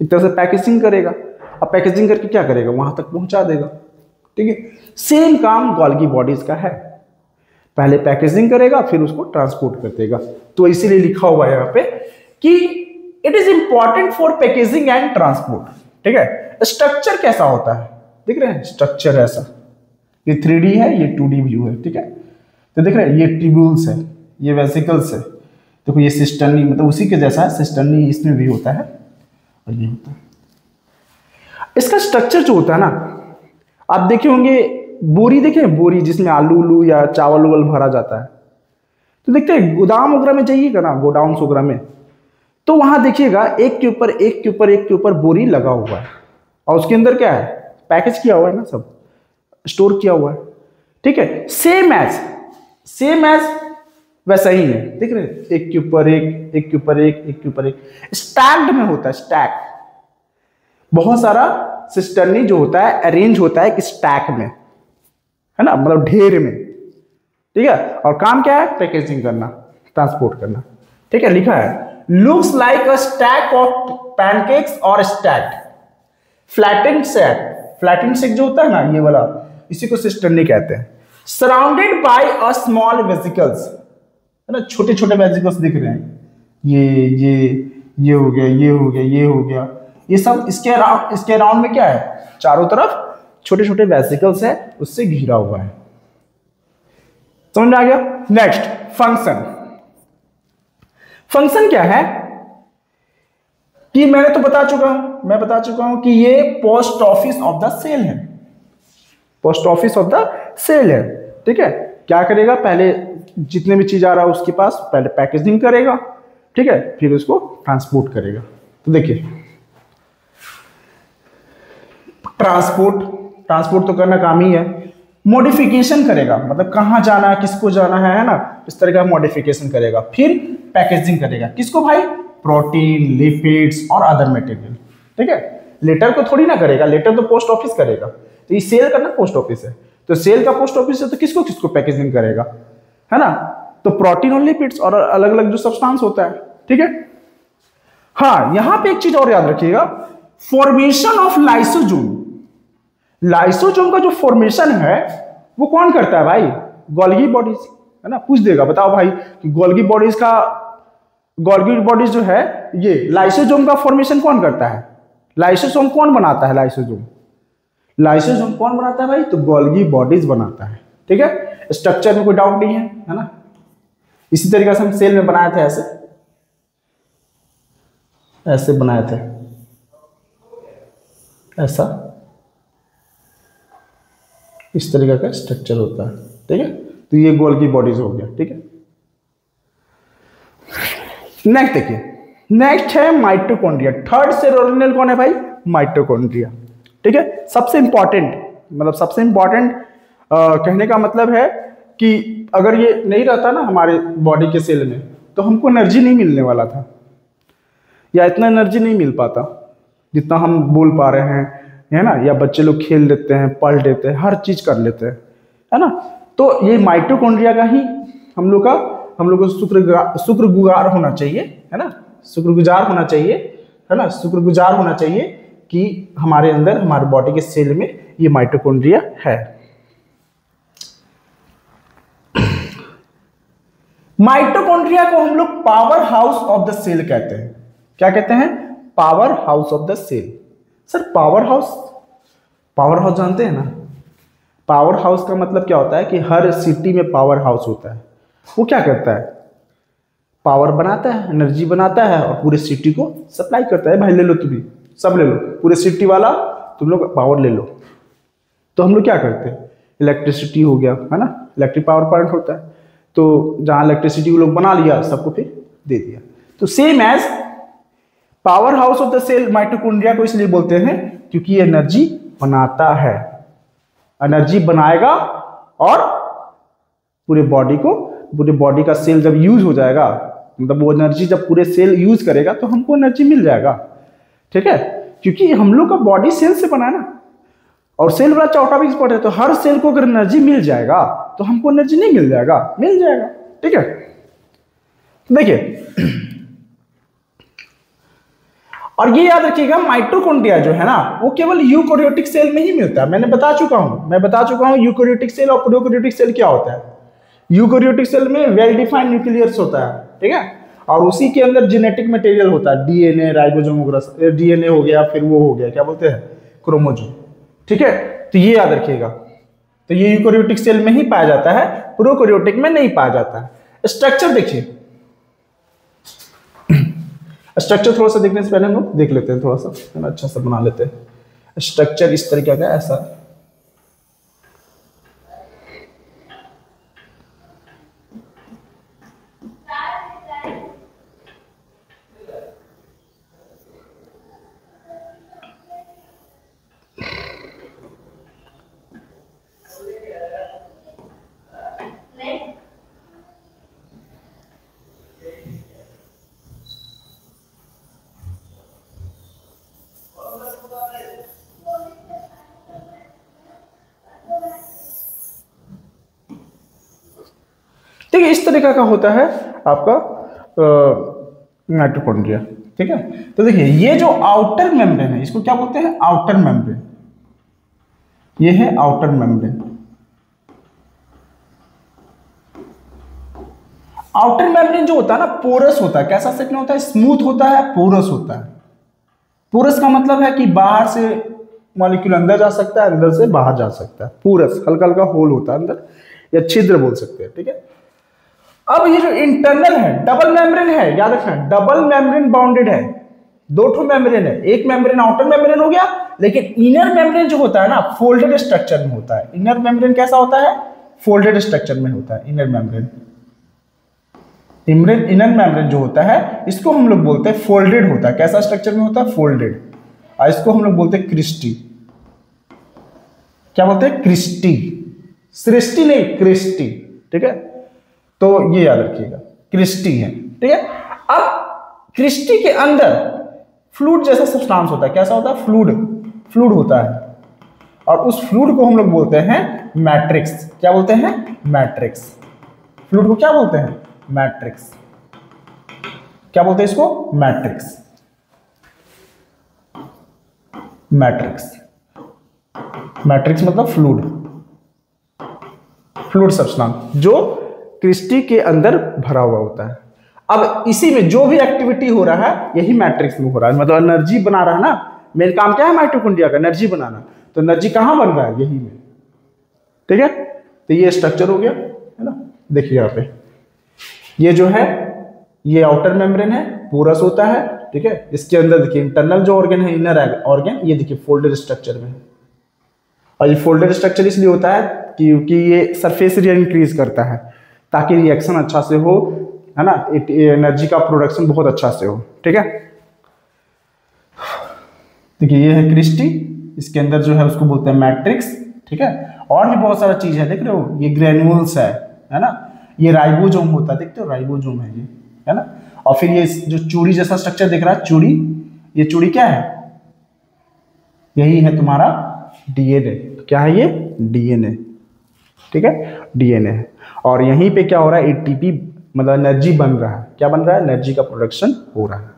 एक तरह से पैकेजिंग करेगा। अब पैकेजिंग करके क्या करेगा, वहां तक पहुंचा देगा। ठीक है, सेम काम गोल्गी बॉडीज का है, पहले पैकेजिंग करेगा फिर उसको ट्रांसपोर्ट कर देगा। तो इसीलिए लिखा हुआ है यहाँ पे कि it is important for packaging and transport. ठीक है, स्ट्रक्चर कैसा होता है, देख रहे हैं स्ट्रक्चर ऐसा, ये 3D है, ये 2D व्यू है। ठीक है, तो देख रहे हैं ये ट्यूब्यूल्स है, ये वेसिकल्स है, देखो ये सिस्टर्नी, मतलब उसी के जैसा है, सिस्टर्नी इसमें भी होता है और ये होता है। इसका स्ट्रक्चर जो होता है ना, आप देखे होंगे बोरी, देखे बोरी जिसमें आलू उलू या चावल उवल भरा जाता है, तो देखते हैं गोदाम वगैरह में जाइएगा ना, गोडाउन वगैरह में, तो वहां देखिएगा एक के ऊपर एक के ऊपर एक के ऊपर बोरी लगा हुआ है और उसके अंदर क्या है, पैकेज किया हुआ है ना सब, स्टोर किया हुआ है, ठीक है। सेम एज वैसा ही है, देख रहे हैं, एक के ऊपर एक, एक के ऊपर एक, एक के ऊपर एक, स्टैक्ड में होता है, स्टैक। बहुत सारा सिस्टर्नी जो होता है अरेंज होता है एक स्टैक में, है ना, मतलब ढेर में, ठीक है। और काम क्या है, पैकेजिंग करना, ट्रांसपोर्ट करना, ठीक है। लिखा है looks like a stack of pancakes और stack flattened set. Flattened set जो होता है ना, ये वाला, इसी को सिस्टर्नी कहते हैं। Surrounded by a small vesicles, है ना, छोटे छोटे वेसिकल्स दिख रहे हैं, ये हो गया, ये हो गया, ये हो गया, ये सब इसके अराउंड में क्या है, चारों तरफ छोटे छोटे वेसिकल्स है, उससे घिरा हुआ है। समझ में आ गया। Next function. फंक्शन क्या है कि मैं बता चुका हूं कि ये post office of the cell है, post office of the cell है, ठीक है। क्या करेगा, पहले जितने भी चीज आ रहा है उसके पास पहले पैकेजिंग करेगा, ठीक है, फिर उसको ट्रांसपोर्ट करेगा। तो देखिए ट्रांसपोर्ट तो करना काम ही है। मॉडिफिकेशन करेगा, मतलब कहां जाना है, किसको जाना है ना, इस तरह का मॉडिफिकेशन करेगा। फिर पैकेजिंग करेगा, किसको भाई, प्रोटीन, लिपिड्स और अदर मटेरियल, ठीक है। लेटर को थोड़ी ना करेगा, लेटर तो पोस्ट ऑफिस करेगा, तो ये सेल करना पोस्ट ऑफिस है, तो सेल का पोस्ट ऑफिस है, तो किसको किसको पैकेजिंग करेगा, है ना। तो प्रोटीन और लिपिड्स और अलग अलग जो सब्सटेंस होता है, ठीक है। हाँ, यहां पे एक चीज और याद रखिएगा, फॉर्मेशन ऑफ लाइसोजोम। लाइसोजोम का जो फॉर्मेशन है वो कौन करता है भाई, गोल्गी बॉडीज, है ना। पूछ देगा, बताओ भाई कि गोल्गी बॉडीज जो है, ये लाइसोजोम का फॉर्मेशन कौन करता है, लाइसोसोम कौन बनाता है, लाइसोसोम कौन बनाता है भाई, तो गोल्गी बॉडीज बनाता है, ठीक है। स्ट्रक्चर में कोई डाउट नहीं है ना। इसी तरीके से हम सेल में बनाए थे, ऐसे बनाए थे, ऐसा, इस तरीके का स्ट्रक्चर होता है, ठीक है। तो ये गोल्गी बॉडीज हो गया, ठीक है। नेक्स्ट देखिए, नेक्स्ट है माइटोकॉन्ड्रिया। थर्ड सेल ऑर्गेनेल कौन है भाई, माइटोकॉन्ड्रिया, ठीक है। सबसे इंपॉर्टेंट कहने का मतलब है कि अगर ये नहीं रहता ना हमारे बॉडी के सेल में, तो हमको एनर्जी नहीं मिलने वाला था, या इतना एनर्जी नहीं मिल पाता जितना हम बोल पा रहे हैं, है ना, या बच्चे लोग खेल लेते हैं, पढ़ लेते हैं, हर चीज कर लेते हैं, है ना। तो ये माइटोकॉन्ड्रिया का ही हम लोग को शुक्रगुजार होना चाहिए, है ना, शुक्रगुजार होना चाहिए, है ना, शुक्रगुजार होना चाहिए कि हमारे अंदर, हमारे बॉडी के सेल में ये माइटोकॉन्ड्रिया है। माइटोकॉन्ड्रिया को हम लोग power house of the cell कहते हैं। क्या कहते हैं, power house of the cell. Sir power house जानते हैं ना, पावर हाउस का मतलब क्या होता है कि हर सिटी में पावर हाउस होता है। वो क्या करता है, पावर बनाता है, एनर्जी बनाता है और पूरे सिटी को सप्लाई करता है। भाई ले लो, तुम्हें सब ले लो, पूरे सिटी वाला तुम लोग पावर ले लो। तो हम लोग क्या करते हैं, इलेक्ट्रिसिटी हो गया, है ना, इलेक्ट्रिक पावर प्लांट होता है, तो जहां इलेक्ट्रिसिटी को लोग बना लिया, सबको फिर दे दिया। तो same as power house of the cell mitochondria को इसलिए बोलते हैं क्योंकि ये एनर्जी बनाता है, एनर्जी बनाएगा और पूरे बॉडी का सेल जब यूज हो जाएगा, मतलब वो एनर्जी जब पूरे सेल यूज करेगा तो हमको एनर्जी मिल जाएगा, ठीक है। क्योंकि हम लोग का बॉडी सेल से बना है ना, और सेल बड़ा चौटा भी स्पॉट है, तो हर सेल को अगर एनर्जी मिल जाएगा तो हमको एनर्जी नहीं मिल जाएगा, मिल जाएगा, ठीक है। देखिए, और ये याद रखिएगा, माइटोकॉन्ड्रिया जो है ना, वो केवल यूकैरियोटिक सेल में ही मिलता है। मैं बता चुका हूं यूकैरियोटिक सेल और प्रोकैरियोटिक सेल क्या होता है। यूकैरियोटिक सेल में वेल डिफाइंड न्यूक्लियस होता है, ठीक है, और उसी के अंदर जेनेटिक मटेरियल होता है, डीएनए, राइबोसोम, डीएनए हो गया, फिर वो हो गया, क्या बोलते हैं, क्रोमोसोम, ठीक है। तो ये याद रखिएगा, तो ये यूकैरियोटिक सेल में ही पाया जाता है, प्रोकैरियोटिक में नहीं पाया जाता है। स्ट्रक्चर देखिए, स्ट्रक्चर थोड़ा सा देखने से पहले हम लोग देख लेते हैं, थोड़ा सा, है ना, अच्छा सा बना लेते हैं। स्ट्रक्चर इस तरीके का, ऐसा, ये इस तरीका का होता है आपका माइटोकॉन्ड्रिया। ठीक है, तो देखिए ये जो आउटर मेम्ब्रेन है इसको क्या बोलते हैं, आउटर मेम्ब्रेन। ये है आउटर मेम्ब्रेन। आउटर मेम्ब्रेन जो होता है ना पोरस होता है, कैसा सेट में होता है, स्मूथ होता है, पोरस होता है। पोरस का मतलब है कि बाहर से मॉलिक्यूल अंदर जा सकता है, अंदर से बाहर जा सकता है। पोरस हल्का हल्का होल होता है अंदर, या छिद्र बोल सकते हैं। ठीक है, अब ये जो इंटरनल है डबल मेम्ब्रेन है, याद रखना डबल मेम्ब्रेन बाउंडेड है, दो ठो मेम्ब्रेन है, एक मेम्ब्रेन आउटर मेम्ब्रेन हो गया, लेकिन इनर मेम्ब्रेन जो होता है ना फोल्डेड स्ट्रक्चर में होता है। इनर मेम्ब्रेन कैसा होता है, फोल्डेड स्ट्रक्चर में होता है इनर मेम्ब्रेन। इनर मेम्ब्रेन जो होता है इसको हम लोग बोलते हैं फोल्डेड होता है। कैसा स्ट्रक्चर में होता है, फोल्डेड। और इसको हम लोग बोलते हैं क्रिस्टी। क्या बोलते हैं, क्रिस्टी, सृष्टि नहीं क्रिस्टी। ठीक है, तो ये याद रखिएगा क्रिस्टी है। ठीक है, अब क्रिस्टी के अंदर फ्लूइड जैसा सब्सटेंस होता है। कैसा होता है, फ्लूइड होता है, और उस फ्लूइड को हम लोग बोलते हैं मैट्रिक्स। क्या बोलते हैं, मैट्रिक्स। फ्लूइड को क्या बोलते हैं, मैट्रिक्स। क्या बोलते हैं इसको, मैट्रिक्स। मैट्रिक्स मतलब फ्लूइड सब्सटेंस जो क्रिस्टी के अंदर भरा हुआ होता है। अब इसी में जो भी एक्टिविटी हो रहा है यही मैट्रिक्स में हो रहा है, मतलब एनर्जी बना रहा है ना। मेन काम क्या है माइटोकॉन्ड्रिया का, एनर्जी बनाना। तो एनर्जी कहां बन रहा है, यही में। ठीक है, तो ये स्ट्रक्चर हो गया है ना। देखिए यहाँ पे ये जो है ये आउटर मेम्ब्रेन है, पोरस होता है। ठीक है, इसके अंदर देखिए इंटरनल जो ऑर्गन है, इनर ऑर्गन, ये देखिए फोल्डेड स्ट्रक्चर में है। और ये फोल्डेड स्ट्रक्चर इसलिए होता है क्योंकि ये सरफेस एरिया इंक्रीज करता है ताकि रिएक्शन अच्छा से हो, है ना, एनर्जी का प्रोडक्शन बहुत अच्छा से हो। ठीक है, देखिए ये है क्रिस्टी, इसके अंदर जो है उसको बोलते हैं मैट्रिक्स। ठीक है, और भी बहुत सारा चीज है, देख रहे हो ये ग्रेन्यूल्स है ना, ये राइबोसोम होता है, देखते हो राइबोसोम है ये, है ना। और फिर ये जो चूड़ी जैसा स्ट्रक्चर दिख रहा है, चूड़ी, ये चूड़ी क्या है, यही है तुम्हारा डीएनए। क्या है ये, डीएनए। ठीक है, डीएनए है। और यहीं पे क्या हो रहा है, एटीपी मतलब एनर्जी बन रहा है। क्या बन रहा है, एनर्जी का प्रोडक्शन हो रहा है।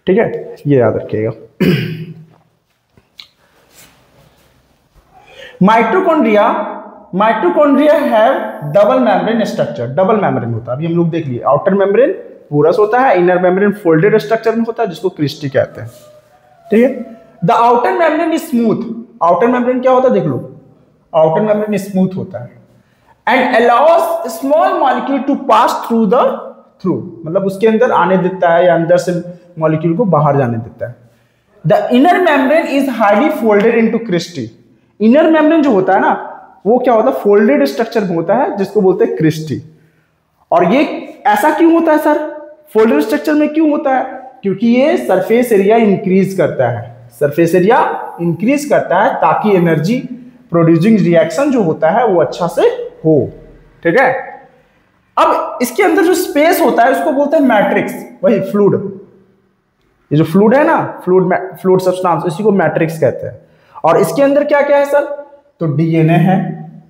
ठीक है, ये याद रखिएगा। Mitochondria have double membrane structure. Double membrane होता है, अभी हम लोग देख लिए, आउटर मेम्ब्रेन पोरस होता है, इनर मेम्ब्रेन फोल्डेड स्ट्रक्चर में होता है जिसको क्रिस्टी कहते हैं। ठीक है, the outer membrane is smooth. Outer membrane क्या होता है, देख लो, आउटर मेम्ब्रेन स्मूथ होता है and allows small molecule to pass through, मतलब उसके अंदर आने देता है या अंदर से मॉलिक्यूल को बाहर जाने देता है। The inner membrane is highly folded into cristae. Inner membrane जो होता है ना वो क्या होता है, फोल्डेड स्ट्रक्चर में होता है जिसको बोलते हैं क्रिस्टी। और ये ऐसा क्यों होता है सर, फोल्डेड स्ट्रक्चर में क्यों होता है, क्योंकि ये सरफेस एरिया इंक्रीज करता है। सरफेस एरिया इंक्रीज करता है ताकि एनर्जी प्रोड्यूसिंग रिएक्शन जो होता है वो अच्छा से हो। ठीक है, अब इसके अंदर जो स्पेस होता है उसको बोलते हैं मैट्रिक्स, वही फ्लूइड। ये जो फ्लूइड है ना, फ्लूइड सब्सटेंस, इसी को मैट्रिक्स कहते हैं। और इसके अंदर क्या क्या है सर, तो डीएनए है,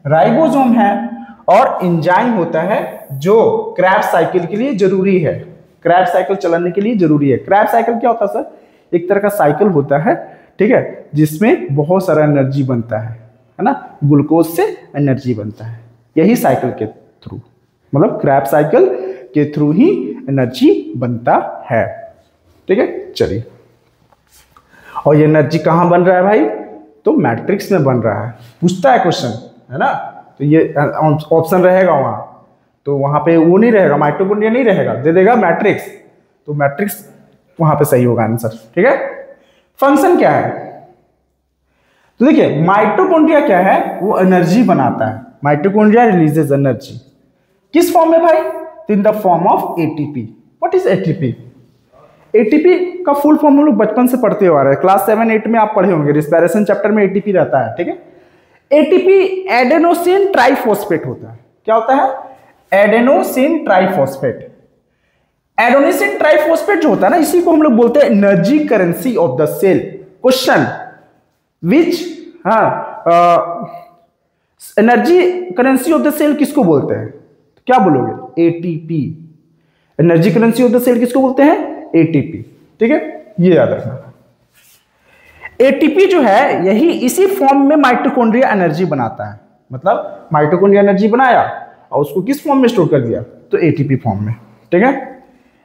राइबोसोम है, और एंजाइम होता है जो क्रैब साइकिल के लिए जरूरी है। क्रैब साइकिल चलाने के लिए जरूरी है। क्रैब साइकिल क्या होता है सर, एक तरह का साइकिल होता है, ठीक है, जिसमें बहुत सारा एनर्जी बनता है ना, ग्लूकोज से एनर्जी बनता है, यही साइकिल के थ्रू, मतलब क्रैब साइकिल के थ्रू ही एनर्जी बनता है। ठीक है, चलिए, और ये एनर्जी कहां बन रहा है भाई, तो मैट्रिक्स में बन रहा है। पूछता है क्वेश्चन, है ना, तो ये ऑप्शन रहेगा वहां, तो वहां पे वो नहीं रहेगा, माइटोकॉन्ड्रिया नहीं रहेगा, दे देगा मैट्रिक्स, तो मैट्रिक्स वहां पे सही होगा आंसर। ठीक है, फंक्शन क्या है, तो देखिए माइटोकॉन्ड्रिया क्या है, वो एनर्जी बनाता है। माइटोकॉन्ड्रिया रिलीजेस एनर्जी, किस फॉर्म में भाई, इन the form of ATP. What is ATP, ATP का फुल फॉर्म हम लोग बचपन से पढ़ते हुए आ रहे हैं, क्लास 7-8 में आप पढ़े होंगे, रिस्पिरेशन चैप्टर में एटीपी रहता है। ठीक है, एटीपी एडेनोसिन ट्राइफॉस्फेट होता है। क्या होता है, एडेनोसिन ट्राइफॉस्फेट। एडेनोसिन ट्राइफॉस्फेट जो होता है ना, इसी को हम लोग बोलते हैं energy currency of the cell. Question, which, energy currency of the cell किसको बोलते हैं, तो क्या बोलोगे, ATP. Energy currency of the cell किसको बोलते हैं? एटीपी। ठीक है, ये याद रखना। एटीपी जो है यही इसी फॉर्म में माइटोकॉन्ड्रिया एनर्जी बनाता है। मतलब माइटोकॉन्ड्रिया एनर्जी बनाया और उसको किस फॉर्म में स्टोर कर दिया? तो एटीपी फॉर्म में। ठीक है,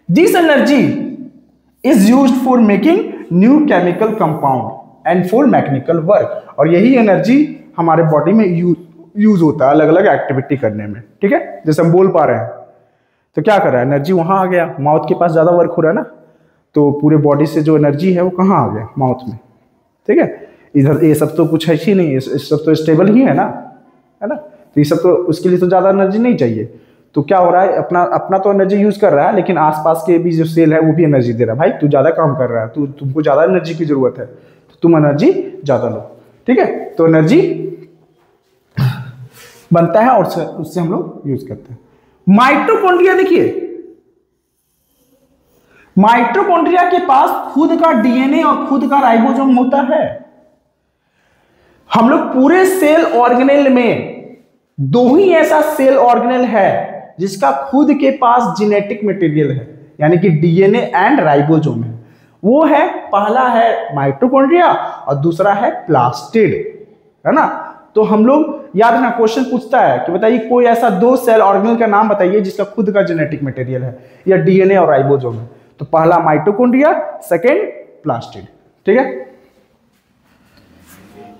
this energy is used for making new chemical compound and for mechanical work. और यही एनर्जी हमारे बॉडी में यूज होता है अलग अलग एक्टिविटी करने में। ठीक है, जैसे हम बोल पा रहे हैं तो क्या कर रहा है? एनर्जी वहां आ गया, माउथ के पास ज्यादा वर्क हो रहा है ना, तो पूरे बॉडी से जो एनर्जी है वो कहाँ आ गया? माउथ में। ठीक है, इधर ये सब तो कुछ है ही नहीं, ये सब तो स्टेबल ही है ना, है ना, तो ये सब तो उसके लिए तो ज्यादा एनर्जी नहीं चाहिए। तो क्या हो रहा है? अपना तो एनर्जी यूज कर रहा है, लेकिन आसपास के भी जो सेल है वो भी एनर्जी दे रहा है। भाई तू ज्यादा काम कर रहा है, तुमको ज्यादा एनर्जी की जरूरत है, तो तुम एनर्जी ज्यादा लो। ठीक है, तो एनर्जी बनता है और उससे हम लोग यूज करते हैं। माइटोकॉन्ड्रिया देखिए, माइटोकॉन्ड्रिया के पास खुद का डीएनए और खुद का राइबोसोम होता है। हम लोग पूरे सेल ऑर्गेनेल में दो ही ऐसा सेल ऑर्गेनेल है जिसका खुद के पास जेनेटिक मटेरियल है, यानी कि डीएनए एंड राइबोसोम है। वो है, पहला है माइटोकॉन्ड्रिया और दूसरा है प्लास्टिड, है ना। तो हम लोग याद रखना, क्वेश्चन पूछता है कि बताइए कोई ऐसा दो सेल ऑर्गेनेल का नाम बताइए जिसका खुद का जेनेटिक मटेरियल है या डीएनए और राइबोसोम है। तो पहला माइटोकॉन्ड्रिया, सेकेंड प्लास्टिड। ठीक है,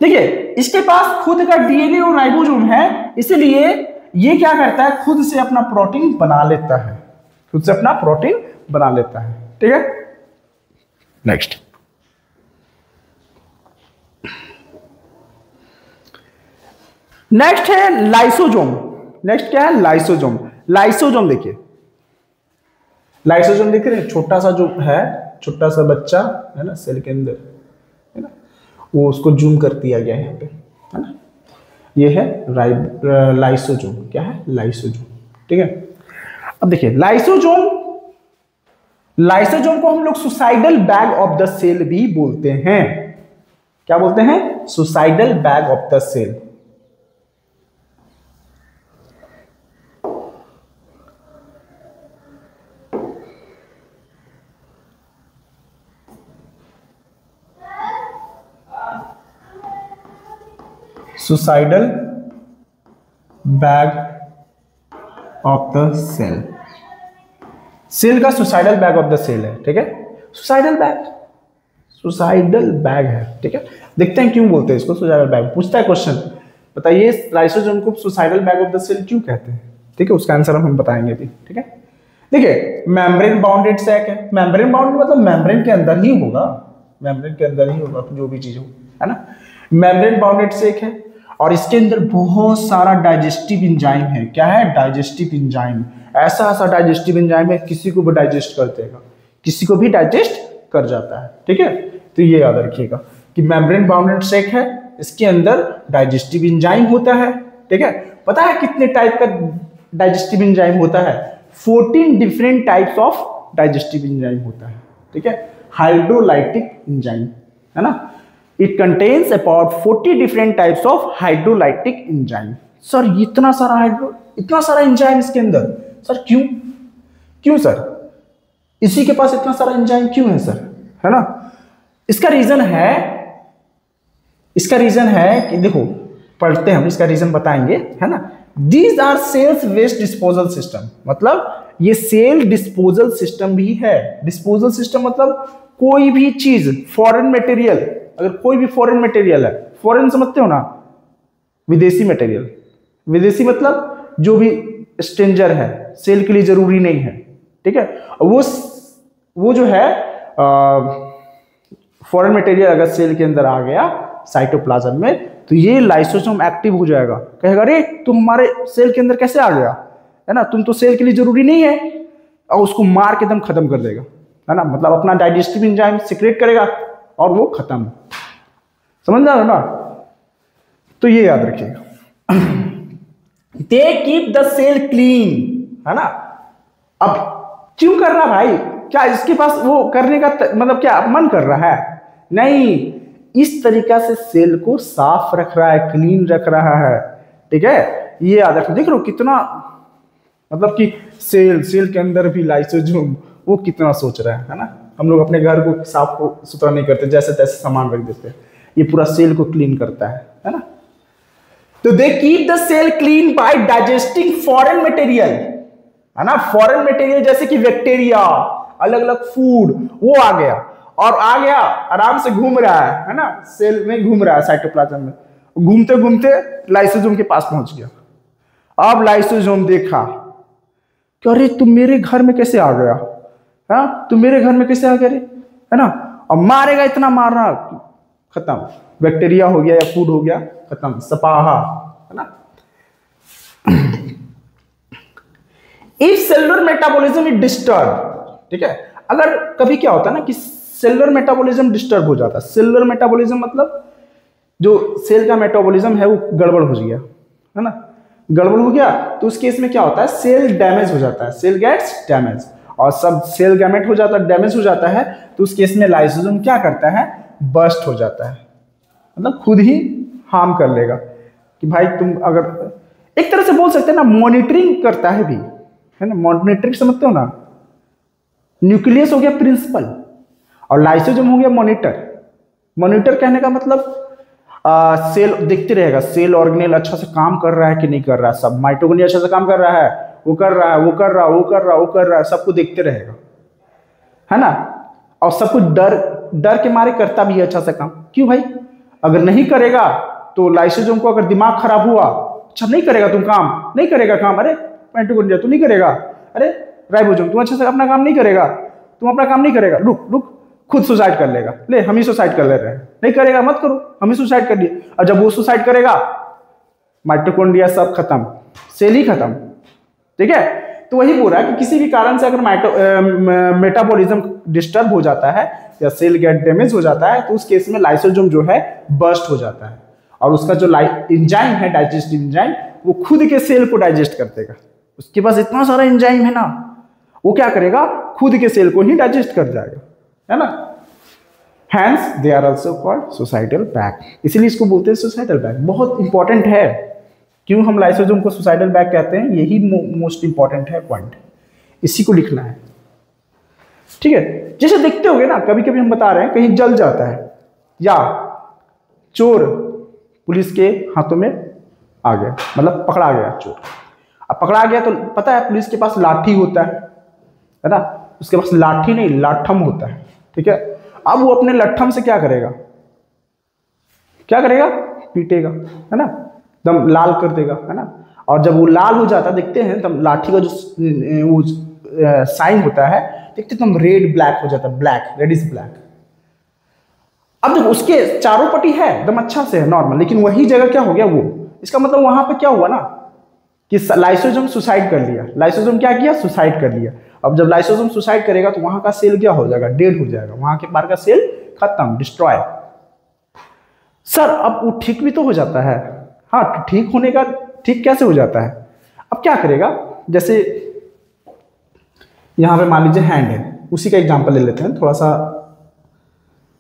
देखिए इसके पास खुद का डीएनए और राइबोसोम है, इसलिए ये क्या करता है? खुद से अपना प्रोटीन बना लेता है, खुद से अपना प्रोटीन बना लेता है। ठीक है, नेक्स्ट है लाइसोसोम। नेक्स्ट क्या है? लाइसोसोम। लाइसोसोम देखिए, लाइसोसोम देख रहे हैं, छोटा सा जो है, छोटा सा बच्चा है ना सेल के अंदर, है ना, वो उसको जूम कर दिया गया है यहाँ पे, है ना। ये है लाइसोसोम। क्या है? लाइसोसोम। ठीक है, अब देखिए लाइसोसोम को हम लोग suicidal bag of the cell भी बोलते हैं। क्या बोलते हैं? Suicidal bag of the cell. Suicidal bag of the cell, cell का suicidal bag of the cell है। ठीक है, सुसाइडल बैग है। ठीक है, देखते हैं क्यों बोलते हैं इसको सुसाइडल बैग। पूछता है क्वेश्चन, बताइए लाइसोसोम को suicidal bag of the cell क्यों कहते हैं? ठीक है, उसका आंसर हम बताएंगे भी। ठीक है, देखिए मेम्ब्रेन बाउंडेड सैक है। मेम्ब्रेन बाउंडेड मतलब मेम्ब्रेन के अंदर ही होगा, मेम्ब्रेन के अंदर ही होगा जो भी चीज हो, है ना। मेम्ब्रेन बाउंडेड सैक है और इसके अंदर बहुत सारा डाइजेस्टिव एंजाइम है। क्या है? Digestive enzyme. ऐसा डाइजेस्टिव एंजाइम है किसी को भी डाइजेस्ट कर देगा, किसी को भी डाइजेस्ट कर जाता है। ठीक है, तो ये याद रखिएगा कि मेम्ब्रेन बाउंडेड सैक है, इसके अंदर डाइजेस्टिव एंजाइम होता है। ठीक है, पता है कितने टाइप का डाइजेस्टिव एंजाइम होता है? 14 different types of digestive enzyme होता है। ठीक है, हाइड्रोलाइटिक एंजाइम, है ना। It contains about 40 different types of hydrolytic enzyme. Sir इतना सारा एंजाइम इसके अंदर, सर क्यों सर? इसी के पास इतना सारा एंजाइम क्यों है सर, है ना। इसका रीजन है कि देखो पढ़ते हैं हम, इसका रीजन बताएंगे, है ना। These are cells waste disposal system, मतलब ये सेल डिस्पोजल सिस्टम भी है। डिस्पोजल सिस्टम मतलब कोई भी चीज, फॉरेन मटेरियल, अगर कोई भी फॉरेन मटेरियल है, फॉरेन समझते हो ना, विदेशी मटेरियल, विदेशी मतलब जो भी स्ट्रेंजर है, सेल के लिए जरूरी नहीं है। ठीक है, वो जो है फॉरेन मटेरियल अगर सेल के अंदर आ गया साइटोप्लाज्म में, तो ये लाइसोसोम एक्टिव हो जाएगा, कहेगा अरे तुम हमारे सेल के अंदर कैसे आ गया, है ना, तुम तो सेल के लिए जरूरी नहीं है, और उसको मार के एकदम खत्म कर देगा, है ना। मतलब अपना डाइजेस्टिव एंजाइम सीक्रेट करेगा और वो खत्म। समझ रहे हो ना। तो ये याद रखिएगा, they keep the cell clean, है ना। अब क्यों कर रहा भाई? क्या इसके पास वो करने का मतलब क्या मन कर रहा है? नहीं, इस तरीका से सेल को साफ रख रहा है, क्लीन रख रहा है। ठीक है, ये याद रखो। देख लो कितना मतलब कि सेल के अंदर भी लाइसोसोम, वो कितना सोच रहा है ना। हम लोग अपने घर को साफ सुथरा नहीं करते, जैसे तैसे सामान रख देते हैं, ये पूरा सेल को क्लीन करता है ना। तो they keep the cell clean by digesting foreign material, है ना। फॉरेन मटेरियल जैसे कि बैक्टीरिया, अलग अलग फूड, वो आ गया और आ गया आराम से घूम रहा है ना, सेल में घूम रहा है, साइटोप्लाज्म में घूमते घूमते लाइसोसोम के पास पहुंच गया। अब लाइसोसोम देखा कि अरे तुम मेरे घर में कैसे आ गया, हाँ तुम मेरे घर में कैसे आ गया रे, है ना। अब मारेगा, इतना मारना, खत्म, बैक्टीरिया हो गया या फूड हो गया, खत्म, सपाहा, है ना। If cellular metabolism is disturb, ठीक है, अगर कभी क्या होता है ना कि सेलुलर मेटाबॉलिज्म डिस्टर्ब हो जाता है। सेलुलर मेटाबॉलिज्म मतलब जो सेल का मेटाबॉलिज्म है वो गड़बड़ हो गया, है ना, गड़बड़ हो गया, तो उस केस में क्या होता है, सेल डैमेज हो जाता है, सेल गेट्स डैमेज, और सब सेल गैमेट हो जाता है, डैमेज हो जाता है, तो उस केस में लाइसोसोम क्या करता है, बर्स्ट हो जाता है, मतलब खुद ही हार्म कर लेगा कि भाई तुम, अगर एक तरह से बोल सकते हैं ना, मॉनिटरिंग करता है भी, है ना। मॉनिटरिंग समझते हो ना, न्यूक्लियस हो गया प्रिंसिपल और लाइसोसोम हो गया मॉनिटर। मॉनिटर कहने का मतलब सेल देखते रहेगा, सेल ऑर्गेनेल अच्छा से काम कर रहा है कि नहीं कर रहा है, सब माइटोकॉन्ड्रिया अच्छा से काम कर रहा है, वो कर रहा है, वो कर रहा है, वो कर रहा है, वो कर रहा है, सबको देखते रहेगा, है ना। और सब कुछ डर के मारे करता भी है अच्छा से काम। क्यों भाई, अगर नहीं करेगा तो लाइसोसोम को अगर दिमाग खराब हुआ, अच्छा नहीं करेगा तुम काम, नहीं करेगा काम, अरे माइटोकॉन्ड्रिया तू नहीं करेगा, अरे राइबोसोम तुम अच्छा से अपना काम नहीं करेगा, तुम अपना काम नहीं करेगा, रुक रुक, खुद सुसाइड कर लेगा, ले हम ही सुसाइड कर ले रहे हैं, नहीं करेगा मत करो, हम ही सुसाइड कर लिए। और जब वो सुसाइड करेगा, माइटोकॉन्ड्रिया सब खत्म, सेल ही खत्म, ठीक है। तो वही बोल रहा है कि किसी भी कारण से अगर मेटाबॉलिज्म डिस्टर्ब हो जाता है या सेल गेट डैमेज हो जाता है, तो उस केस में लाइसोसोम जो है बर्स्ट हो जाता है, और उसका जो एंजाइम है, डाइजेस्टिव एंजाइम, वो खुद के सेल को डाइजेस्ट कर देगा। उसके पास इतना सारा एंजाइम है ना, वो क्या करेगा, खुद के सेल को ही डाइजेस्ट कर जाएगा, है ना। Hence they are also called suicidal bag, इसीलिए इसको बोलते हैं सुसाइडल बैग। बहुत इंपॉर्टेंट है, क्यों हम लाइसोसोम को सुसाइडल बैग कहते हैं, यही मोस्ट इंपॉर्टेंट है पॉइंट, इसी को लिखना है, ठीक है। जैसे देखते होगे ना, कभी कभी हम बता रहे हैं कहीं जल जाता है या चोर पुलिस के हाथों में आ गया, मतलब पकड़ा गया चोर। अब पकड़ा गया तो पता है पुलिस के पास लाठी होता है ना, उसके पास लाठी नहीं लाठम होता है, ठीक है। अब वो अपने लट्ठम से क्या करेगा, क्या करेगा, पीटेगा, है ना, दम लाल कर देगा, है ना। और जब वो लाल हो जाता देखते हैं तब लाठी का जो वो साइन होता है, देखते एकदम रेड ब्लैक हो जाता है, ब्लैक, रेडिश ब्लैक। अब जब उसके चारों पट्टी है एकदम अच्छा से है नॉर्मल, लेकिन वही जगह क्या हो गया वो, इसका मतलब वहां पे क्या हुआ ना कि लाइसोसोम सुसाइड कर लिया। लाइसोसोम क्या किया, सुसाइड कर लिया। अब जब लाइसोसोम सुसाइड करेगा तो वहां का सेल क्या हो जाएगा, डेड हो जाएगा, वहां के पार का सेल खत्म, डिस्ट्रॉय। सर अब वो ठीक भी तो हो जाता है, हाँ ठीक होने का, ठीक कैसे हो जाता है, अब क्या करेगा, जैसे यहां पे मान लीजिए हैंड है, उसी का एग्जांपल ले लेते हैं थोड़ा सा,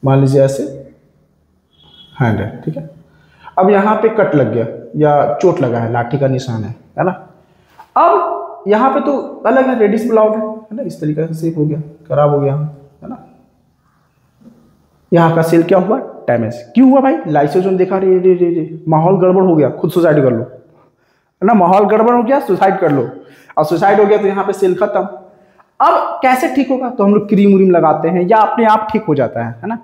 मान लीजिए ऐसे हैंड है, ठीक है। अब यहाँ पे कट लग गया या चोट लगा है, लाठी का निशान है ना। अब यहाँ पे तो अलग है, रेडिश ब्लॉक है ना, इस तरीके से सेफ हो गया, खराब हो गया, है ना। यहाँ का सेल क्या हुआ, डैमेज। क्यों हुआ भाई, लाइसोसोम देखा रे रे रे रे, माहौल गड़बड़ हो गया, खुद सुसाइड कर लो, है ना, माहौल गड़बड़ हो गया, सुसाइड कर लो, और सुसाइड हो गया तो यहाँ पे सेल खत्म। अब कैसे ठीक होगा, तो हम लोग क्रीम व्रीम लगाते हैं या अपने आप ठीक हो जाता है ना,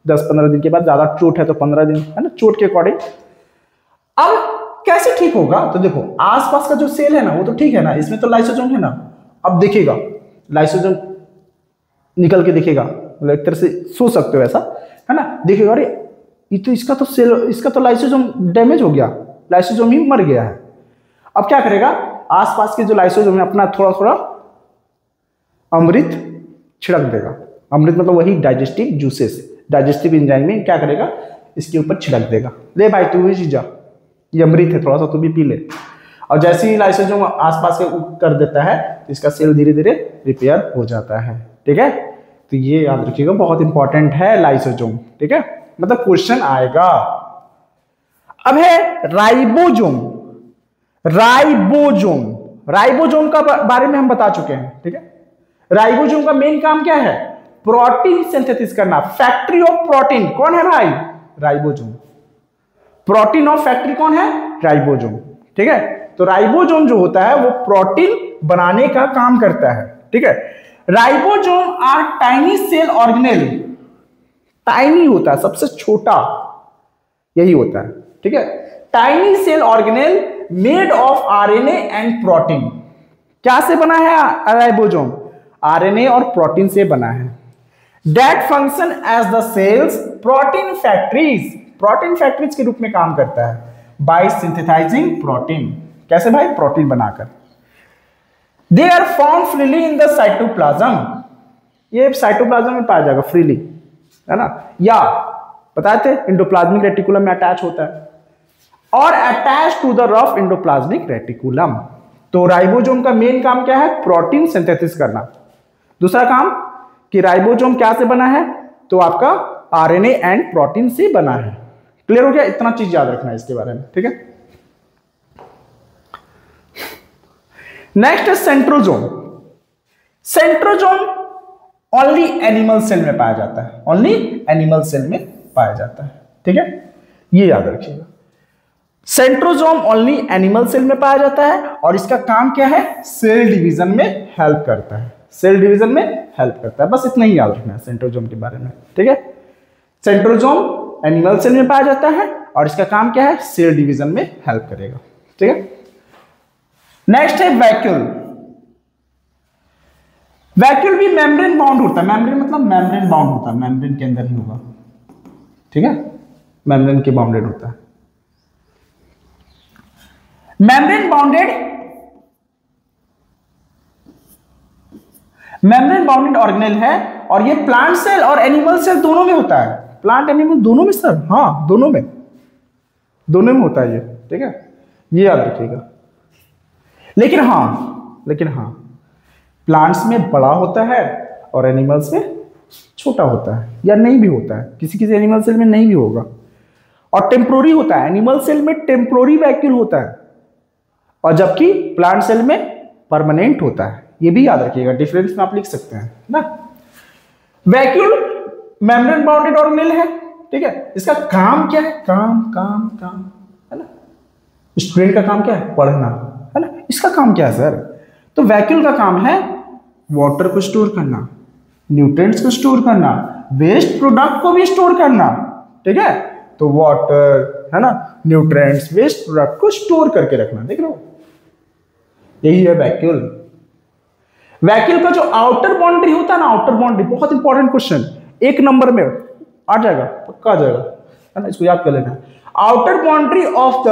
10-15 दिन के बाद, ज्यादा चोट है तो 15 दिन, है ना, चोट के अकॉर्डिंग। अब कैसे ठीक होगा, तो देखो आसपास का जो सेल है ना वो तो ठीक है ना, इसमें तो लाइसोसोम है ना। अब देखेगा लाइसोसोम निकल के देखेगा, मतलब एक तरह से सोच सकते हो ऐसा, है ना, देखेगा अरे ये तो इसका तो सेल, इसका तो लाइसोसोम डैमेज हो गया, लाइसोसोम ही मर गया है। अब क्या करेगा, आसपास के जो लाइसोसोम है अपना थोड़ा थोड़ा अमृत छिड़क देगा। अमृत मतलब वही डाइजेस्टिव जूसेस, डाइजेस्टिव एंजाइम में क्या करेगा, इसके ऊपर छिड़क देगा, ले भाई तू भी जा, ये अमृत है, थोड़ा सा तू भी पी ले। और जैसे ही लाइसोसोम आसपास के कर देता है तो इसका सेल धीरे धीरे रिपेयर हो जाता है, ठीक है। तो ये याद रखिएगा, बहुत इंपॉर्टेंट है लाइसोसोम, ठीक है, मतलब क्वेश्चन आएगा। अब है राइबोसोम। राइबोसोम, राइबोसोम का बारे में हम बता चुके हैं, ठीक है। राइबोसोम का मेन काम क्या है? प्रोटीन सिंथेसिस करना। फैक्ट्री ऑफ प्रोटीन कौन है भाई? राइबोसोम। प्रोटीन ऑफ फैक्ट्री कौन है? राइबोसोम, ठीक है। तो राइबोसोम जो होता है वो प्रोटीन बनाने का काम करता है, ठीक है। Ribosome are tiny cell organelle. Tiny होता है, सबसे छोटा यही होता है, ठीक है। Tiny cell organelle made of RNA and protein. क्या से बना है राइबोसोम? आरएनए और प्रोटीन से बना है। That function as the cell's protein factories. Protein factories के रूप में काम करता है बाय सिंथेसाइजिंग प्रोटीन। कैसे भाई? प्रोटीन बनाकर। They are found freely in the cytoplasm. ये साइटोप्लाज्म में पाया जाएगा फ्रीली, है ना। या बताए थे एंडोप्लाज्मिक रेटिकुलम में अटैच होता है और attach to the rough endoplasmic reticulum. तो राइबोसोम का मेन काम क्या है? प्रोटीन सिंथेसिस करना। दूसरा काम कि राइबोसोम क्या से बना है? तो आपका आरएनए एंड प्रोटीन से बना है। क्लियर हो गया? इतना चीज याद रखना है इसके बारे में, ठीक है। नेक्स्ट है centrosome. Centrosome only animal cell में पाया जाता है, ओनली एनिमल सेल में पाया जाता है, ठीक है। ये याद रखिएगा, सेंट्रोसोम ओनली एनिमल सेल में पाया जाता है और इसका काम क्या है? सेल डिवीजन में हेल्प करता है। सेल डिवीजन में हेल्प करता है, बस इतना ही याद रखना है सेंट्रोसोम के बारे में, ठीक है। सेंट्रोसोम एनिमल सेल में पाया जाता है और इसका काम क्या है? सेल डिवीजन में हेल्प करेगा, ठीक है। नेक्स्ट है वैक्यूल। वैक्यूल भी मेम्ब्रेन बाउंड होता है। मेम्ब्रेन मतलब मेम्ब्रेन बाउंड होता है, मेम्ब्रेन के अंदर ही होगा, ठीक है। मेम्ब्रेन के बाउंडेड होता है। मेम्ब्रेन बाउंडेड ऑर्गेनेल है और ये प्लांट सेल और एनिमल सेल दोनों में होता है। प्लांट एनिमल दोनों में सर, हाँ दोनों में होता है ये, ठीक है। ये याद रखिएगा। लेकिन हाँ प्लांट्स में बड़ा होता है और एनिमल्स में छोटा होता है, या नहीं भी होता है, किसी किसी एनिमल सेल में नहीं भी होगा। और टेम्पोररी होता है, एनिमल सेल में टेम्पोररी वैक्यूल होता है और जबकि प्लांट सेल में परमानेंट होता है। ये भी याद रखिएगा, डिफरेंस में आप लिख सकते हैं ना। वैक्यूल मेम्ब्रेन बाउंडेड ऑर्गेनेल है, ठीक है। इसका काम क्या है? काम है ना। स्टूडेंट का काम क्या है? पढ़ना, है ना। इसका काम क्या है सर? तो वैक्यूल का काम है वाटर को स्टोर करना, न्यूट्रिएंट्स को स्टोर करना, वेस्ट प्रोडक्ट को भी स्टोर करना, ठीक है। तो वाटर, है ना, न्यूट्रिएंट्स, वेस्ट प्रोडक्ट को स्टोर करके रखना, देख रहे हो, यही है वैक्यूल। वैक्यूल का जो आउटर बाउंड्री होता है ना, आउटर बाउंड्री बहुत इंपॉर्टेंट क्वेश्चन, 1 नंबर में आ जाएगा, पक्का आ जाएगा, है ना। इसको याद कर लेना। Outer boundary of the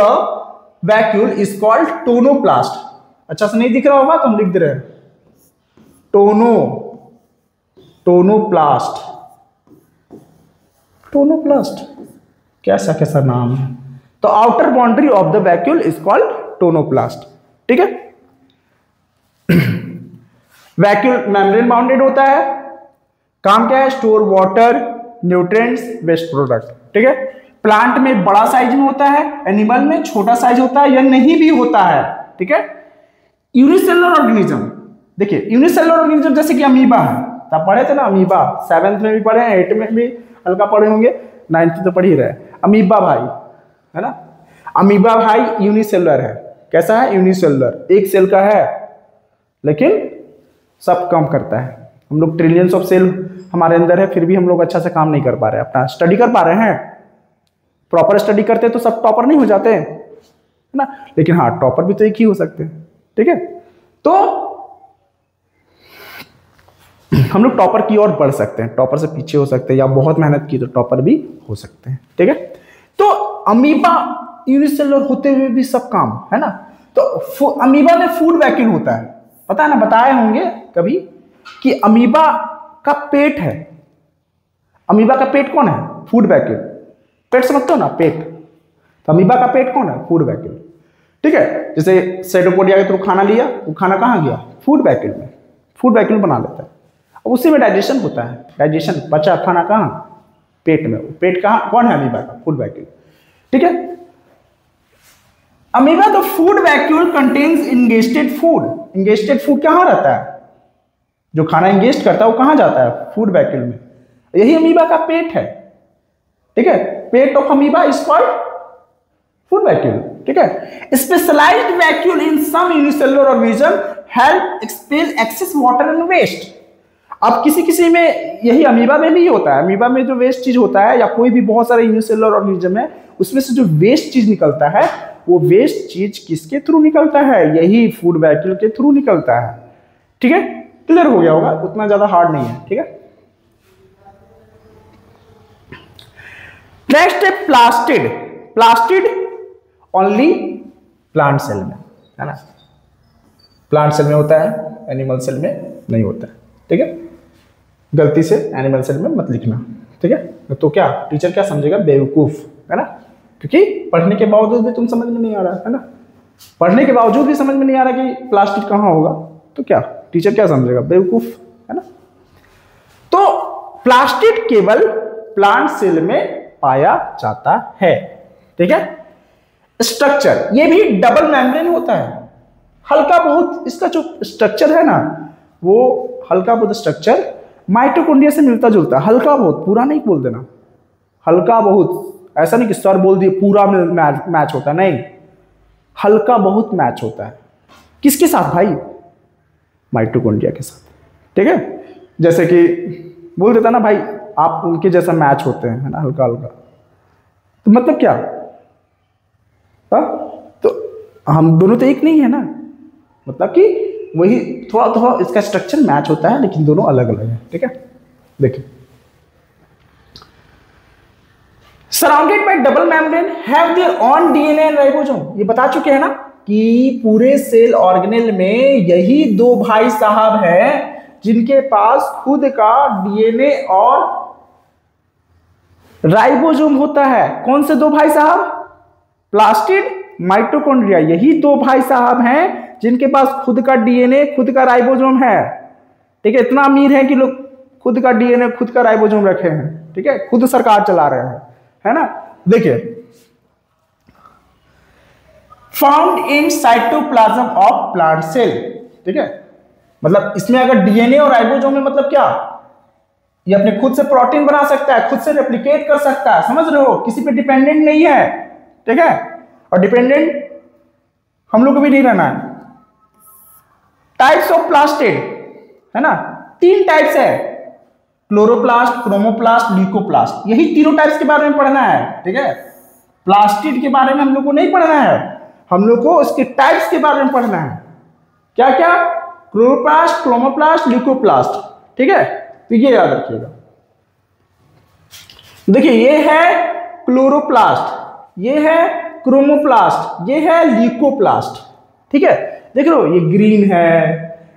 vacuole is called tonoplast. अच्छा से नहीं दिख रहा होगा तो हम लिख दे रहे हैं टोनोप्लास्ट। कैसा नाम है। तो outer boundary of the vacuole is called tonoplast, ठीक है। वैक्यूल मेम्ब्रेन बाउंडेड होता है, काम क्या है? Store water, nutrients, waste product, ठीक है। प्लांट में बड़ा साइज में होता है, एनिमल में छोटा साइज होता है या नहीं भी होता है, ठीक है। यूनिसेलुलर ऑर्गेनिज्म, देखिए यूनिसेलुलर ऑर्गेनिज्म जैसे कि अमीबा है, तब पढ़े थे ना अमीबा, 7th में भी पढ़े हैं, 8th में भी हल्का पढ़े होंगे, 9th तो पढ़ ही रहे। अमीबा भाई, है ना, अमीबा भाई यूनिसेलुलर है। कैसा है? यूनिसेलुलर, एक सेल का है लेकिन सब काम करता है। हम लोग ट्रिलियंस ऑफ सेल हमारे अंदर है, फिर भी हम लोग अच्छा से काम नहीं कर पा रहे हैं, अपना स्टडी कर पा रहे हैं। प्रॉपर स्टडी करते तो सब टॉपर नहीं हो जाते, है ना। लेकिन हाँ, टॉपर भी तो एक ही हो सकते हैं, ठीक है। तो हम लोग टॉपर की ओर बढ़ सकते हैं, टॉपर से पीछे हो सकते हैं, या बहुत मेहनत की तो टॉपर भी हो सकते हैं, ठीक है। तो अमीबा यूनिसेलुलर होते हुए भी सब काम, है ना। तो अमीबा में फूड वैक्यूल होता है, पता है ना, बताए होंगे कभी कि अमीबा का पेट है। अमीबा का पेट कौन है? Food vacuole. पेट समझते हो ना, पेट। तो अमीबा का पेट कौन है? फूड वैक्यूल, ठीक है। जैसे साइटोपोडिया के थ्रू खाना लिया, वो खाना कहाँ गया? फूड वैक्यूल में, फूड वैक्यूल बना लेता है, उसी में डाइजेशन होता है। डाइजेशन, पचा खाना कहाँ? पेट में। पेट कहाँ? कौन है? अमीबा का फूड वैक्यूल, ठीक है। Amoeba the food vacuole contains ingested food. Ingested food कहाँ रहता है, जो खाना इंगेस्ट करता है वो कहाँ जाता है, फूड वैक्यूल में। यही अमीबा का पेट है, ठीक है। Pet of amoeba is called food vacuole, ठीक है। Specialised vacuole in some unicellular organism help expel excess water and waste. अब किसी किसी में, यही अमीबा में भी होता है, अमीबा में जो वेस्ट चीज होता है या कोई भी बहुत सारे यूनिसेलुलर ऑर्गेनिज्म है, उसमें से जो वेस्ट चीज निकलता है वो वेस्ट चीज किसके थ्रू निकलता है, यही फूड वैक्यूल के थ्रू निकलता है, ठीक है। क्लियर हो गया होगा, उतना ज्यादा हार्ड नहीं है, ठीक है। नेक्स्ट है plastid. Plastid only plant cell में, है ना, प्लांट सेल में होता है, एनिमल सेल में नहीं होता है, ठीक है। गलती से एनिमल सेल में मत लिखना, ठीक है। तो क्या टीचर क्या समझेगा, बेवकूफ, है ना, क्योंकि पढ़ने के बावजूद भी तुम समझ में नहीं आ रहा है ना, पढ़ने के बावजूद भी समझ में नहीं आ रहा कि प्लास्टिड कहाँ होगा, तो क्या टीचर क्या समझेगा, बेवकूफ, है ना। तो प्लास्टिड केवल प्लांट सेल में पाया जाता है, ठीक है। स्ट्रक्चर, ये भी डबल मेम्ब्रेन होता है, हल्का बहुत इसका जो स्ट्रक्चर है ना, वो हल्का बहुत स्ट्रक्चर माइटोकॉन्ड्रिया से मिलता जुलता है, हल्का बहुत, पूरा नहीं बोल देना, हल्का बहुत, ऐसा नहीं कि सर बोल दिए पूरा मैच होता है, नहीं, हल्का बहुत मैच होता है। किसके साथ भाई, माइटोकॉन्ड्रिया के साथ, ठीक है। जैसे कि बोल देता ना भाई आप उनके जैसा मैच होते हैं, है ना, हल्का हल्का, तो मतलब क्या, तो हम दोनों तो एक नहीं है ना, मतलब कि वही थोड़ा थोड़ा इसका स्ट्रक्चर मैच होता है, लेकिन दोनों अलग अलग है, ठीक है। देखिए, surrounded by double membrane have their own DNA and ribosome. ये बता चुके हैं ना कि पूरे सेल ऑर्गेनेल में यही दो भाई साहब हैं जिनके पास खुद का डीएनए और राइबोसोम होता है। कौन से दो भाई साहब, प्लास्टिड, माइटोकॉन्ड्रिया, यही दो भाई साहब हैं जिनके पास खुद का डीएनए, खुद का राइबोसोम है, ठीक है। इतना अमीर है कि लोग खुद का डीएनए, खुद का राइबोसोम रखे हैं, ठीक है, खुद सरकार चला रहे हैं, है ना। देखिए, found in cytoplasm of plant cell, ठीक है। मतलब इसमें अगर डीएनए और राइबोसोम है, मतलब क्या, ये अपने खुद से प्रोटीन बना सकता है, खुद से रेप्लिकेट कर सकता है, समझ रहे हो, किसी पे डिपेंडेंट नहीं है, ठीक है। और डिपेंडेंट हम लोग को भी नहीं रहना है। टाइप्स ऑफ प्लास्टिड, है ना, 3 टाइप्स है, क्लोरोप्लास्ट, क्रोमोप्लास्ट, ल्यूकोप्लास्ट, यही तीनों टाइप्स के बारे में पढ़ना है, ठीक है। प्लास्टिड के बारे में हम लोग को नहीं पढ़ना है, हम लोग को उसके टाइप्स के बारे में पढ़ना है। क्या क्या, क्लोरोप्लास्ट, क्रोमोप्लास्ट, ल्यूकोप्लास्ट, ठीक है। तो ये याद रखिएगा। देखिए, ये है क्लोरोप्लास्ट, ये है क्रोमोप्लास्ट, ये है ल्यूकोप्लास्ट, ठीक है। देख लो, ये ग्रीन है,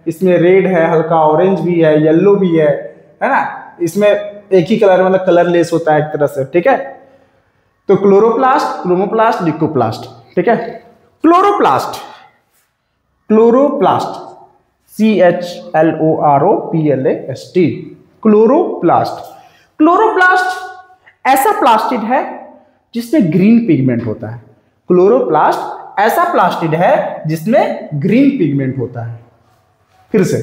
इसमें रेड है, हल्का ऑरेंज भी है, येलो भी है ना, इसमें एक ही कलर, मतलब कलरलेस होता है एक तरह से, ठीक है। तो क्लोरोप्लास्ट, क्रोमोप्लास्ट, ल्यूकोप्लास्ट, ठीक है। Chloroplast, chloroplast, CHLOROPLAST, chloroplast. Chloroplast ऐसा प्लास्टिड है जिसमें ग्रीन पिगमेंट होता है। क्लोरोप्लास्ट ऐसा प्लास्टिड है जिसमें ग्रीन पिगमेंट होता है। फिर से,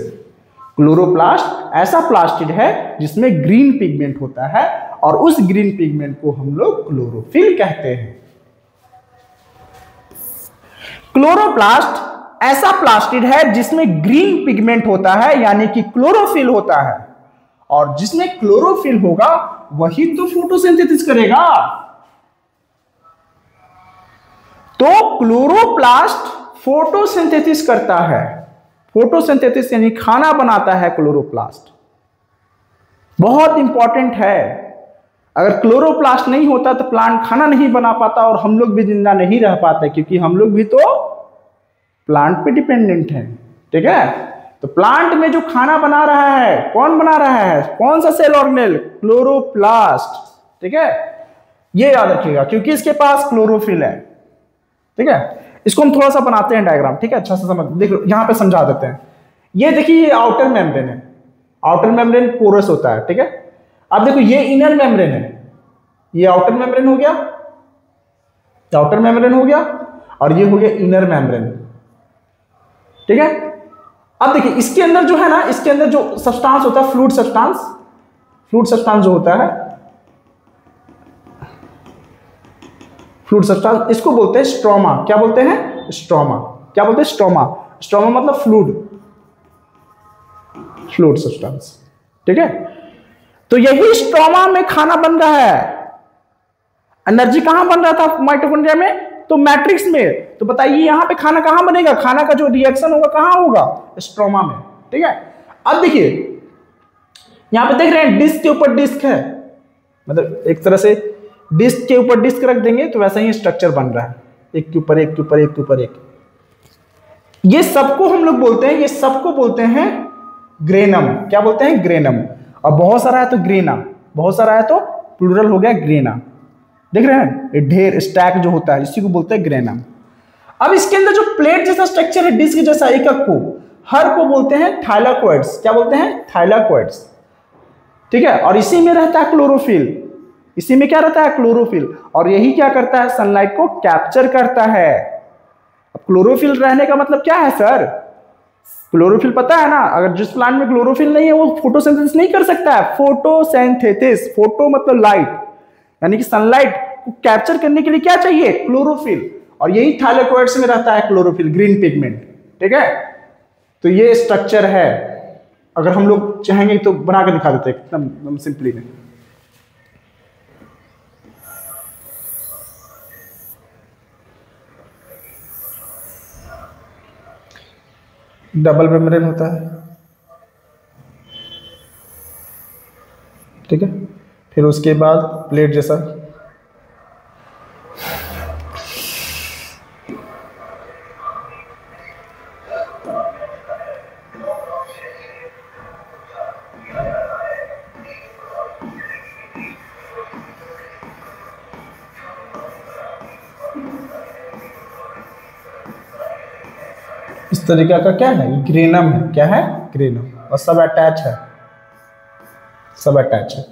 क्लोरोप्लास्ट ऐसा प्लास्टिड है जिसमें ग्रीन पिगमेंट होता है, और उस ग्रीन पिगमेंट को हम लोग क्लोरोफिल कहते हैं। क्लोरोप्लास्ट ऐसा प्लास्टिड है जिसमें ग्रीन पिगमेंट होता है, यानी कि क्लोरोफिल होता है, और जिसमें क्लोरोफिल होगा वही तो फोटोसिंथेसिस करेगा। तो क्लोरोप्लास्ट फोटोसिंथेसिस करता है, फोटोसिंथेसिस यानी खाना बनाता है क्लोरोप्लास्ट, बहुत इंपॉर्टेंट है। अगर क्लोरोप्लास्ट नहीं होता तो प्लांट खाना नहीं बना पाता और हम लोग भी जिंदा नहीं रह पाते, क्योंकि हम लोग भी तो प्लांट पे डिपेंडेंट हैं, ठीक है। तो प्लांट में जो खाना बना रहा है, कौन बना रहा है, कौन सा सेल ऑर्गेनेल, क्लोरोप्लास्ट, ठीक है। ये याद रखिएगा, क्योंकि इसके पास क्लोरोफिल है, ठीक है। इसको हम थोड़ा सा बनाते हैं डायग्राम, ठीक है, अच्छा सा समझ, देखो यहां पे समझा देते हैं। ये देखिए, ये आउटर मेम्ब्रेन है, आउटर मेम्ब्रेन पोरस होता है, ठीक है। अब देखो, ये इनर मेम्ब्रेन है, ये आउटर मेम्ब्रेन हो गया, आउटर मेम्ब्रेन हो गया। और ये हो गया इनर मेम्ब्रेन। ठीक है, अब देखिए इसके अंदर जो है ना, इसके अंदर जो सब्सटेंस होता है फ्लूइड सब्सटेंस जो होता है, फ्लूइड सब्सटेंस, इसको बोलते हैं स्ट्रोमा। क्या बोलते हैं? स्ट्रोमा। क्या बोलते हैं? स्ट्रोमा। स्ट्रोमा मतलब फ्लूइड सब्सटेंस। ठीक है, तो यही स्ट्रोमा में खाना बन रहा है। एनर्जी कहां बन रहा था माइटोकॉन्ड्रिया में? तो मैट्रिक्स में। तो बताइए यहां पे खाना कहां बनेगा? खाना का जो रिएक्शन होगा कहां होगा? स्ट्रोमा में। ठीक है, अब देखिए यहां पे देख रहे हैं डिस्क के ऊपर डिस्क है, मतलब एक तरह से डिस्क के ऊपर डिस्क रख देंगे तो वैसा ही स्ट्रक्चर बन रहा है, एक के ऊपर एक के ऊपर एक के ऊपर एक। ये सबको हम लोग बोलते हैं, ये सबको बोलते हैं ग्रेनम। क्या बोलते हैं? ग्रेनम। और बहुत सारा है तो ग्रेना, बहुत सारा है तो प्लूरल हो गया ग्रेना। देख रहे हैं ये ढेर स्टैक जो होता है इसी को बोलते हैं ग्रेनम। अब इसके अंदर जो प्लेट जैसा स्ट्रक्चर है, डिस्क जैसा एकक को, हर को बोलते हैं थाइलाकोइड्स। क्या बोलते हैं? थाइलाकोइड्स। ठीक है, और इसी में रहता है क्लोरोफिल। इसी में क्या रहता है? क्लोरोफिल। और यही क्या करता है? सनलाइट को कैप्चर करता है। अब क्लोरोफिल रहने का मतलब क्या है सर? क्लोरोफिल पता है ना, अगर जिस प्लांट में क्लोरोफिल नहीं है वो फोटोसिंथेसिस नहीं कर सकता है। फोटोसिंथेसिस, फोटो मतलब लाइट, यानी कि सनलाइट को कैप्चर करने के लिए क्या चाहिए? क्लोरोफिल। और यही थाइलाकोइड्स में रहता है क्लोरोफिल, ग्रीन पिगमेंट। ठीक है, तो ये स्ट्रक्चर है। अगर हम लोग चाहेंगे तो बना के दिखा देते हैं एकदम सिंपली में। डबल मेम्ब्रेन होता है। ठीक है, फिर उसके बाद प्लेट जैसा, इस तरीका का क्या है? ग्रेनम है। क्या है? ग्रेनम। और सब अटैच है, सब अटैच है।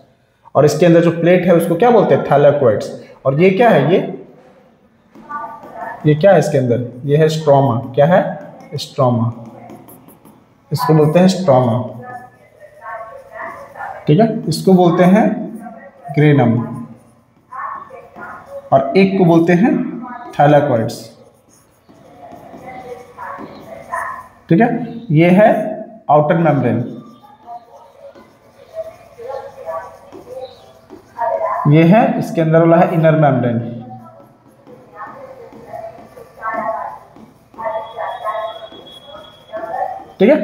और इसके अंदर जो प्लेट है उसको क्या बोलते हैं? थाइलाकोइड्स। और ये क्या है? ये क्या है इसके अंदर? ये है स्ट्रोमा। क्या है? स्ट्रोमा। इसको बोलते हैं स्ट्रोमा। ठीक है, इसको बोलते हैं ग्रेनम और एक को बोलते हैं थाइलाकोइड्स। ठीक है, ये है आउटर मेम्ब्रेन, ये है इसके अंदर वाला है इनर मेम्ब्रेन। ठीक है,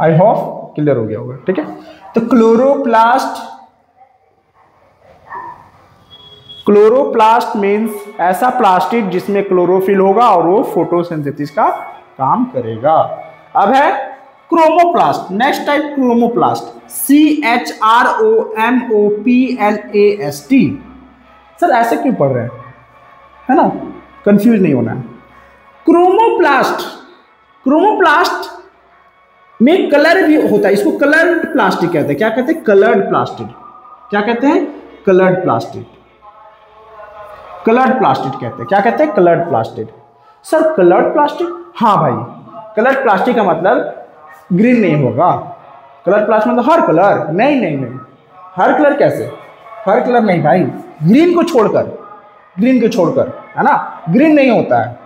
आई होप क्लियर हो गया होगा। ठीक है, तो क्लोरोप्लास्ट मीन्स ऐसा प्लास्टिड जिसमें क्लोरोफिल होगा और वो फोटोसिंथेसिस का काम करेगा। अब है chromoplast. Next type chromoplast, CHROMOPLAST। Sir ऐसे क्यों पढ़ रहे हैं, है ना, कंफ्यूज नहीं होना है। क्रोमोप्लास्ट में कलर भी होता है, इसको कलर्ड प्लास्टिक कहते हैं। क्या कहते हैं? Coloured plastic. क्या कहते हैं? Coloured plastic. कलर्ड प्लास्टिक कहते हैं। क्या कहते हैं? Coloured plastic. Sir coloured plastic, हाँ भाई, कलर्ड प्लास्टिक का मतलब ग्रीन नहीं होगा। कलर प्लास्टिक मतलब हर कलर नहीं, हर कलर कैसे? हर कलर नहीं भाई, ग्रीन को छोड़कर, है ना, ग्रीन नहीं होता है।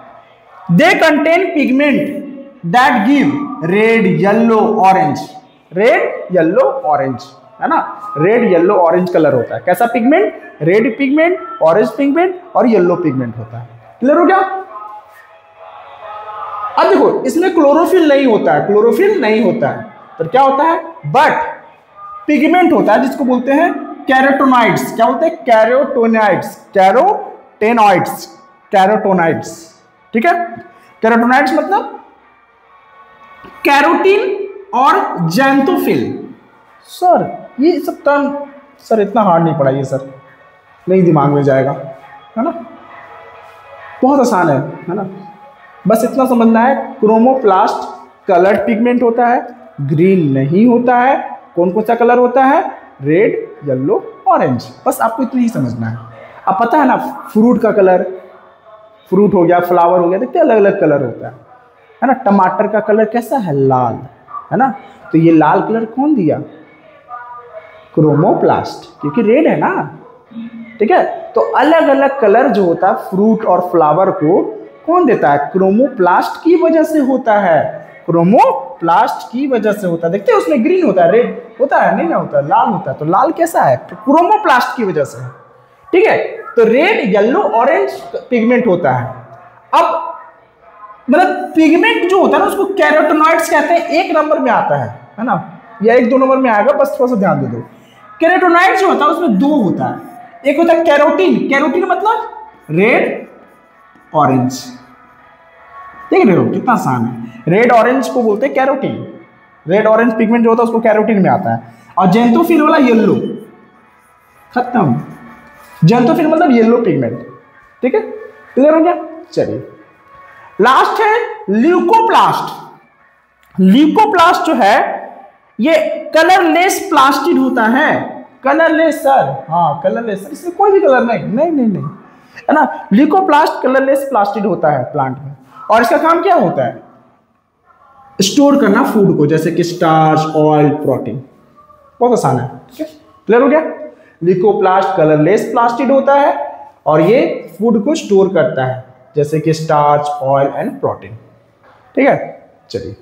They contain pigment that give red yellow orange, है ना, रेड येलो ऑरेंज कलर होता है। कैसा pigment? Red pigment, orange pigment और येलो पिगमेंट होता है। क्लियर हो गया? अब देखो इसमें क्लोरोफिल नहीं होता है, तो क्या होता है? बट पिगमेंट होता है जिसको बोलते हैं कैरोटोनॉइड्स। क्या बोलते हैं? कैरोटोनॉइड्स। ठीक है, कैरोटोनॉइड्स मतलब कैरोटीन और जैंथोफिल। सर ये सब टर्म सर इतना हार्ड नहीं पढ़ाइए सर, नहीं दिमाग में जाएगा, है ना, बहुत आसान है ना। बस इतना समझना है, क्रोमोप्लास्ट कलर्ड पिगमेंट होता है, ग्रीन नहीं होता है। कौन कौन सा कलर होता है? Red, yellow, orange. बस आपको इतना ही समझना है। अब पता है ना फ्रूट का कलर, फ्रूट हो गया, फ्लावर हो गया, देखते हैं अलग अलग कलर होता है ना। टमाटर का कलर कैसा है? लाल, है ना। तो ये लाल कलर कौन दिया? क्रोमोप्लास्ट, क्योंकि रेड है ना, ठीक है। तो अलग अलग कलर जो होता है फ्रूट और फ्लावर को कौन देता है? क्रोमोप्लास्ट की वजह से होता है, क्रोमोप्लास्ट की वजह से होता है। देखते हैं उसमें ग्रीन होता है, रेड होता है नहीं ना, होता है लाल होता है। तो लाल कैसा है? तो क्रोमोप्लास्ट की वजह से है, ठीक है। तो रेड, येलो, ऑरेंज पिगमेंट होता है। अब मतलब पिगमेंट जो होता है ना उसको कैरोटेनॉइड्स कहते हैं, एक नंबर में आता है ना, या 1-2 नंबर में आएगा, बस थोड़ा सा ध्यान दे दो। कैरोटेनॉइड जो होता है उसमें 2 होता है, एक होता है कैरोटीन, कैरोटीन मतलब रेड ऑरेंज, देख रहे हो कितना आसान है। रेड ऑरेंज को बोलते हैं कैरोटीन, रेड ऑरेंज पिगमेंट जो होता है उसको कैरोटीन में आता है। और जेंथोफिल वाला येलो, खत्म। जेंथोफिल मतलब येलो पिगमेंट, ठीक है, क्लियर हो गया। चलिए लास्ट है ल्यूकोप्लास्ट। ल्यूकोप्लास्ट जो है ये कलरलेस प्लास्टिड होता है, कलरलेस सर, हाँ कलरलेस सर, इसमें कोई भी कलर नहीं, नहीं नहीं नहीं, है ना। ल्यूकोप्लास्ट कलरलेस प्लास्टिड होता है प्लांट में, और इसका काम क्या होता है? स्टोर करना फूड को, जैसे कि स्टार्च, ऑयल, प्रोटीन। बहुत आसान है, ठीक है, क्लियर हो गया। ल्यूकोप्लास्ट कलरलेस प्लास्टिड होता है और ये फूड को स्टोर करता है, जैसे कि स्टार्च, ऑयल एंड प्रोटीन, ठीक है। चलिए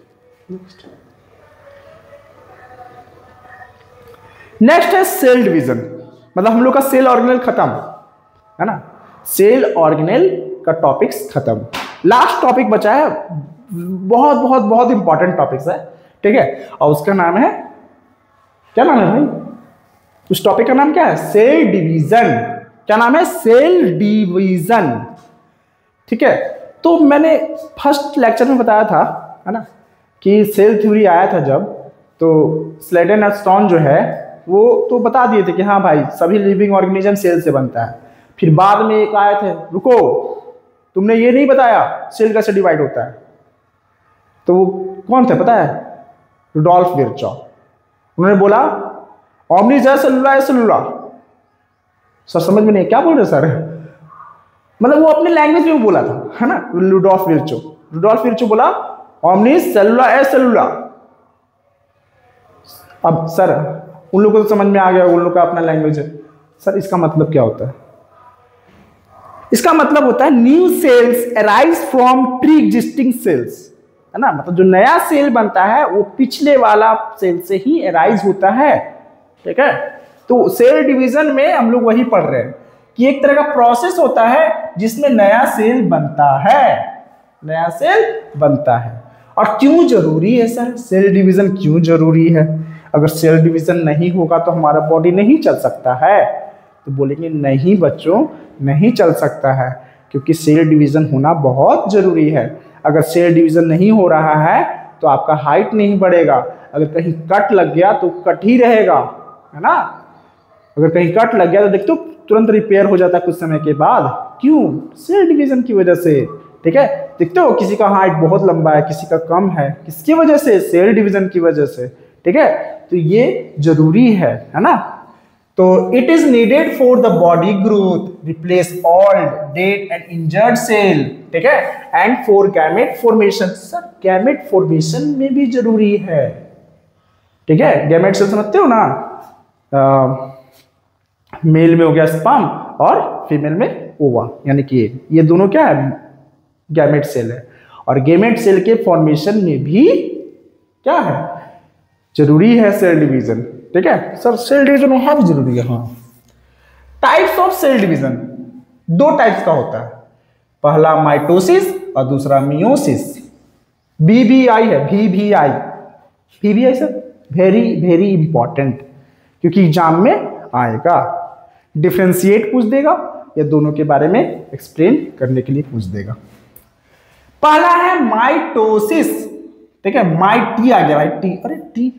नेक्स्ट है सेल डिवीजन, मतलब हम लोग का सेल ऑर्गेनेल खत्म, है ना। सेल ऑर्गेनेल का टॉपिक्स खत्म। लास्ट टॉपिक बचा है, बहुत बहुत बहुत इंपॉर्टेंट टॉपिक्स है, ठीक है, और उसका नाम है, क्या नाम है भाई उस टॉपिक का नाम? क्या है? Cell division. क्या नाम है? सेल डिवीजन, ठीक है। तो मैंने फर्स्ट लेक्चर में बताया था, है ना, कि सेल थ्योरी आया था जब, तो स्लेडन और स्टोन जो है वो तो बता दिए थे कि हाँ भाई सभी लिविंग ऑर्गेनिज्म सेल से बनता है। फिर बाद में एक आए थे, रुको तुमने ये नहीं बताया सेल कैसे डिवाइड होता है। तो वो कौन थे पता है? रुडोल्फ विर्चॉ। उन्होंने बोला ओमनिस है सेलुला है सेलुला। सर समझ में नहीं क्या बोल रहे सर, मतलब वो अपने लैंग्वेज में बोला था, है ना, रुडोल्फ विर्चो। रुडोल्फ विर्चो बोला ओमनिस सेलुला है सेलुला। अब सर उन लोगों को तो समझ में आ गया, उन लोगों का अपना लैंग्वेज है। सर इसका मतलब क्या होता है? इसका मतलब होता है new sales arise from pre existing cells, है ना। मतलब जो नया सेल बनता है वो पिछले वाला सेल से ही अराइज होता है, ठीक है। तो सेल डिवीजन में हम लोग वही पढ़ रहे हैं कि एक तरह का प्रोसेस होता है जिसमें नया सेल बनता है, नया सेल बनता है। और क्यों जरूरी है सर सेल डिवीजन, क्यों जरूरी है? अगर सेल डिवीजन नहीं होगा तो हमारा बॉडी नहीं चल सकता है। तो बोलेंगे नहीं बच्चों, नहीं चल सकता है, क्योंकि सेल डिवीजन होना बहुत जरूरी है। अगर सेल डिवीजन नहीं हो रहा है तो आपका हाइट नहीं बढ़ेगा। अगर कहीं कट लग गया तो कट ही रहेगा, है ना। अगर कहीं कट लग गया तो देखते हो तुरंत रिपेयर हो जाता है कुछ समय के बाद, क्यों? सेल डिवीजन की वजह से, ठीक है। देखते हो किसी का हाइट बहुत लंबा है, किसी का कम है, किसकी वजह से? सेल डिवीजन की वजह से, ठीक है। तो ये जरूरी है ना। तो it is needed for the body growth, replace old, dead and injured cell, ठीक है, and for gamete formation. Sir gamete formation में भी जरूरी है, ठीक है। गैमेट सेल समझते हो ना, मेल में हो गया स्पर्म और फीमेल में ओवा, यानी कि ये दोनों क्या है? गैमेट सेल है। और गैमेट सेल के फॉर्मेशन में भी क्या है? जरूरी है सेल डिवीजन, ठीक है। सर सेल डिवीजन वहां भी जरूरी है, हाँ। Types of cell division 2 types का होता है, पहला माइटोसिस और दूसरा मियोसिस। बीबीआई है, VVI, VVI sir very very important, क्योंकि एग्जाम में आएगा, डिफरेंशिएट पूछ देगा या दोनों के बारे में एक्सप्लेन करने के लिए पूछ देगा। पहला है माइटोसिस, ठीक है, माइटी आ गया भाई, टी, अरे टी,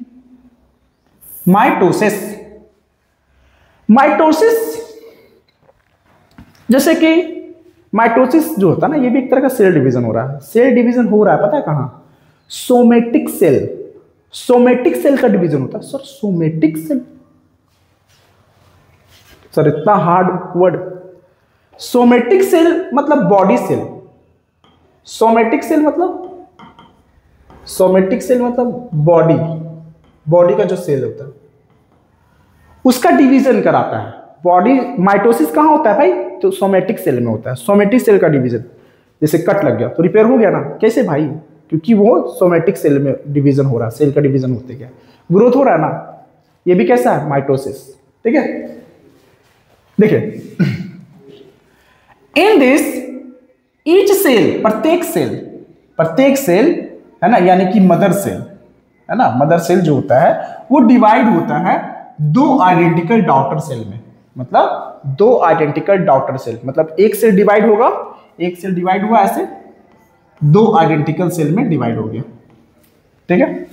माइटोसिस। माइटोसिस जैसे कि माइटोसिस जो होता है ना, ये भी एक तरह का सेल डिवीजन हो रहा है। सेल डिवीजन हो रहा है पता है कहां? सोमेटिक सेल, सोमेटिक सेल का डिवीजन होता है। सर सोमेटिक सेल, सर इतना हार्ड वर्ड। सोमेटिक सेल मतलब बॉडी सेल, सोमेटिक सेल मतलब, सोमेटिक सेल मतलब बॉडी, बॉडी का जो सेल होता है उसका डिवीजन कराता है। बॉडी माइटोसिस कहाँ होता है भाई? तो सोमेटिक सेल में होता है। सोमेटिक सेल का डिवीजन, जैसे कट लग गया तो रिपेयर हो गया ना, कैसे भाई? क्योंकि वो सोमेटिक सेल में डिवीजन हो रहा है, सेल का डिवीजन होते क्या, ग्रोथ हो रहा है ना, ये भी कैसा है? माइटोसिस। ठीक है, देखिए इन दिस ईच सेल, प्रत्येक सेल है ना, यानी कि मदर सेल है ना, मदर सेल जो होता है वो डिवाइड होता है दो आइडेंटिकल डॉटर सेल में। मतलब दो आइडेंटिकल डॉटर सेल, मतलब एक सेल डिवाइड होगा, एक सेल डिवाइड हुआ ऐसे, दो आइडेंटिकल सेल में डिवाइड हो गया। ठीक है,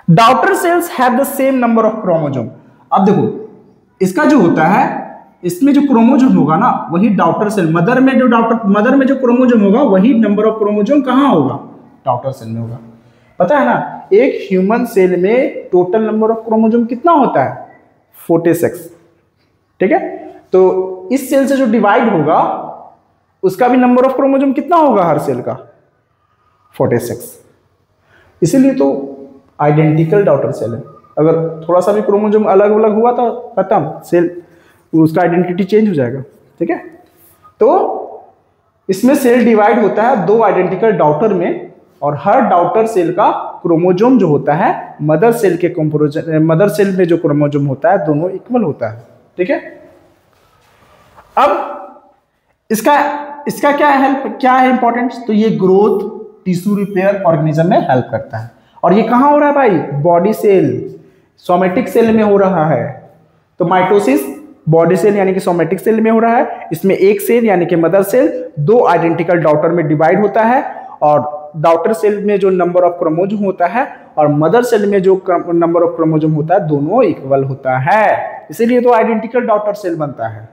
daughter cells have the same number of chromosome. अब देखो इसका जो होता है, इसमें जो क्रोमोसोम होगा ना वही डॉटर सेल, मदर में जो क्रोमोसोम होगा वही नंबर ऑफ क्रोमोसोम कहां होगा? डॉटर सेल में होगा। पता है ना, एक ह्यूमन सेल में टोटल नंबर ऑफ क्रोमोसोम कितना होता है? 46। ठीक है, तो इस सेल से जो डिवाइड होगा उसका भी नंबर ऑफ क्रोमोसोम कितना होगा हर सेल का? 46। इसीलिए तो आइडेंटिकल डॉटर सेल है। अगर थोड़ा सा भी क्रोमोसोम अलग अलग हुआ तो खत्म, सेल उसका आइडेंटिटी चेंज हो जाएगा। ठीक है, तो इसमें सेल डिवाइड होता है दो आइडेंटिकल डॉटर में, और हर डॉटर सेल का क्रोमोसोम जो होता है मदर सेल के कंपैरिजन, मदर सेल में जो क्रोमोसोम होता है दोनों इक्वल होता है। ठीक है, अब इसका क्या है इंपॉर्टेंस? तो ये ग्रोथ, टिश्यू रिपेयर, ऑर्गेनिज्म में हेल्प करता है। और ये कहां हो रहा है भाई? बॉडी सेल, सोमेटिक सेल में हो रहा है। तो माइटोसिस बॉडी सेल यानी कि सोमेटिक सेल में हो रहा है। इसमें एक सेल यानी कि मदर सेल दो आइडेंटिकल डॉटर में डिवाइड होता है, और डॉटर सेल में जो नंबर ऑफ क्रोमोसोम होता है और मदर सेल में जो नंबर ऑफ क्रोमोसोम होता है दोनों इक्वल होता है, इसीलिए तो आइडेंटिकल डॉटर सेल बनता है।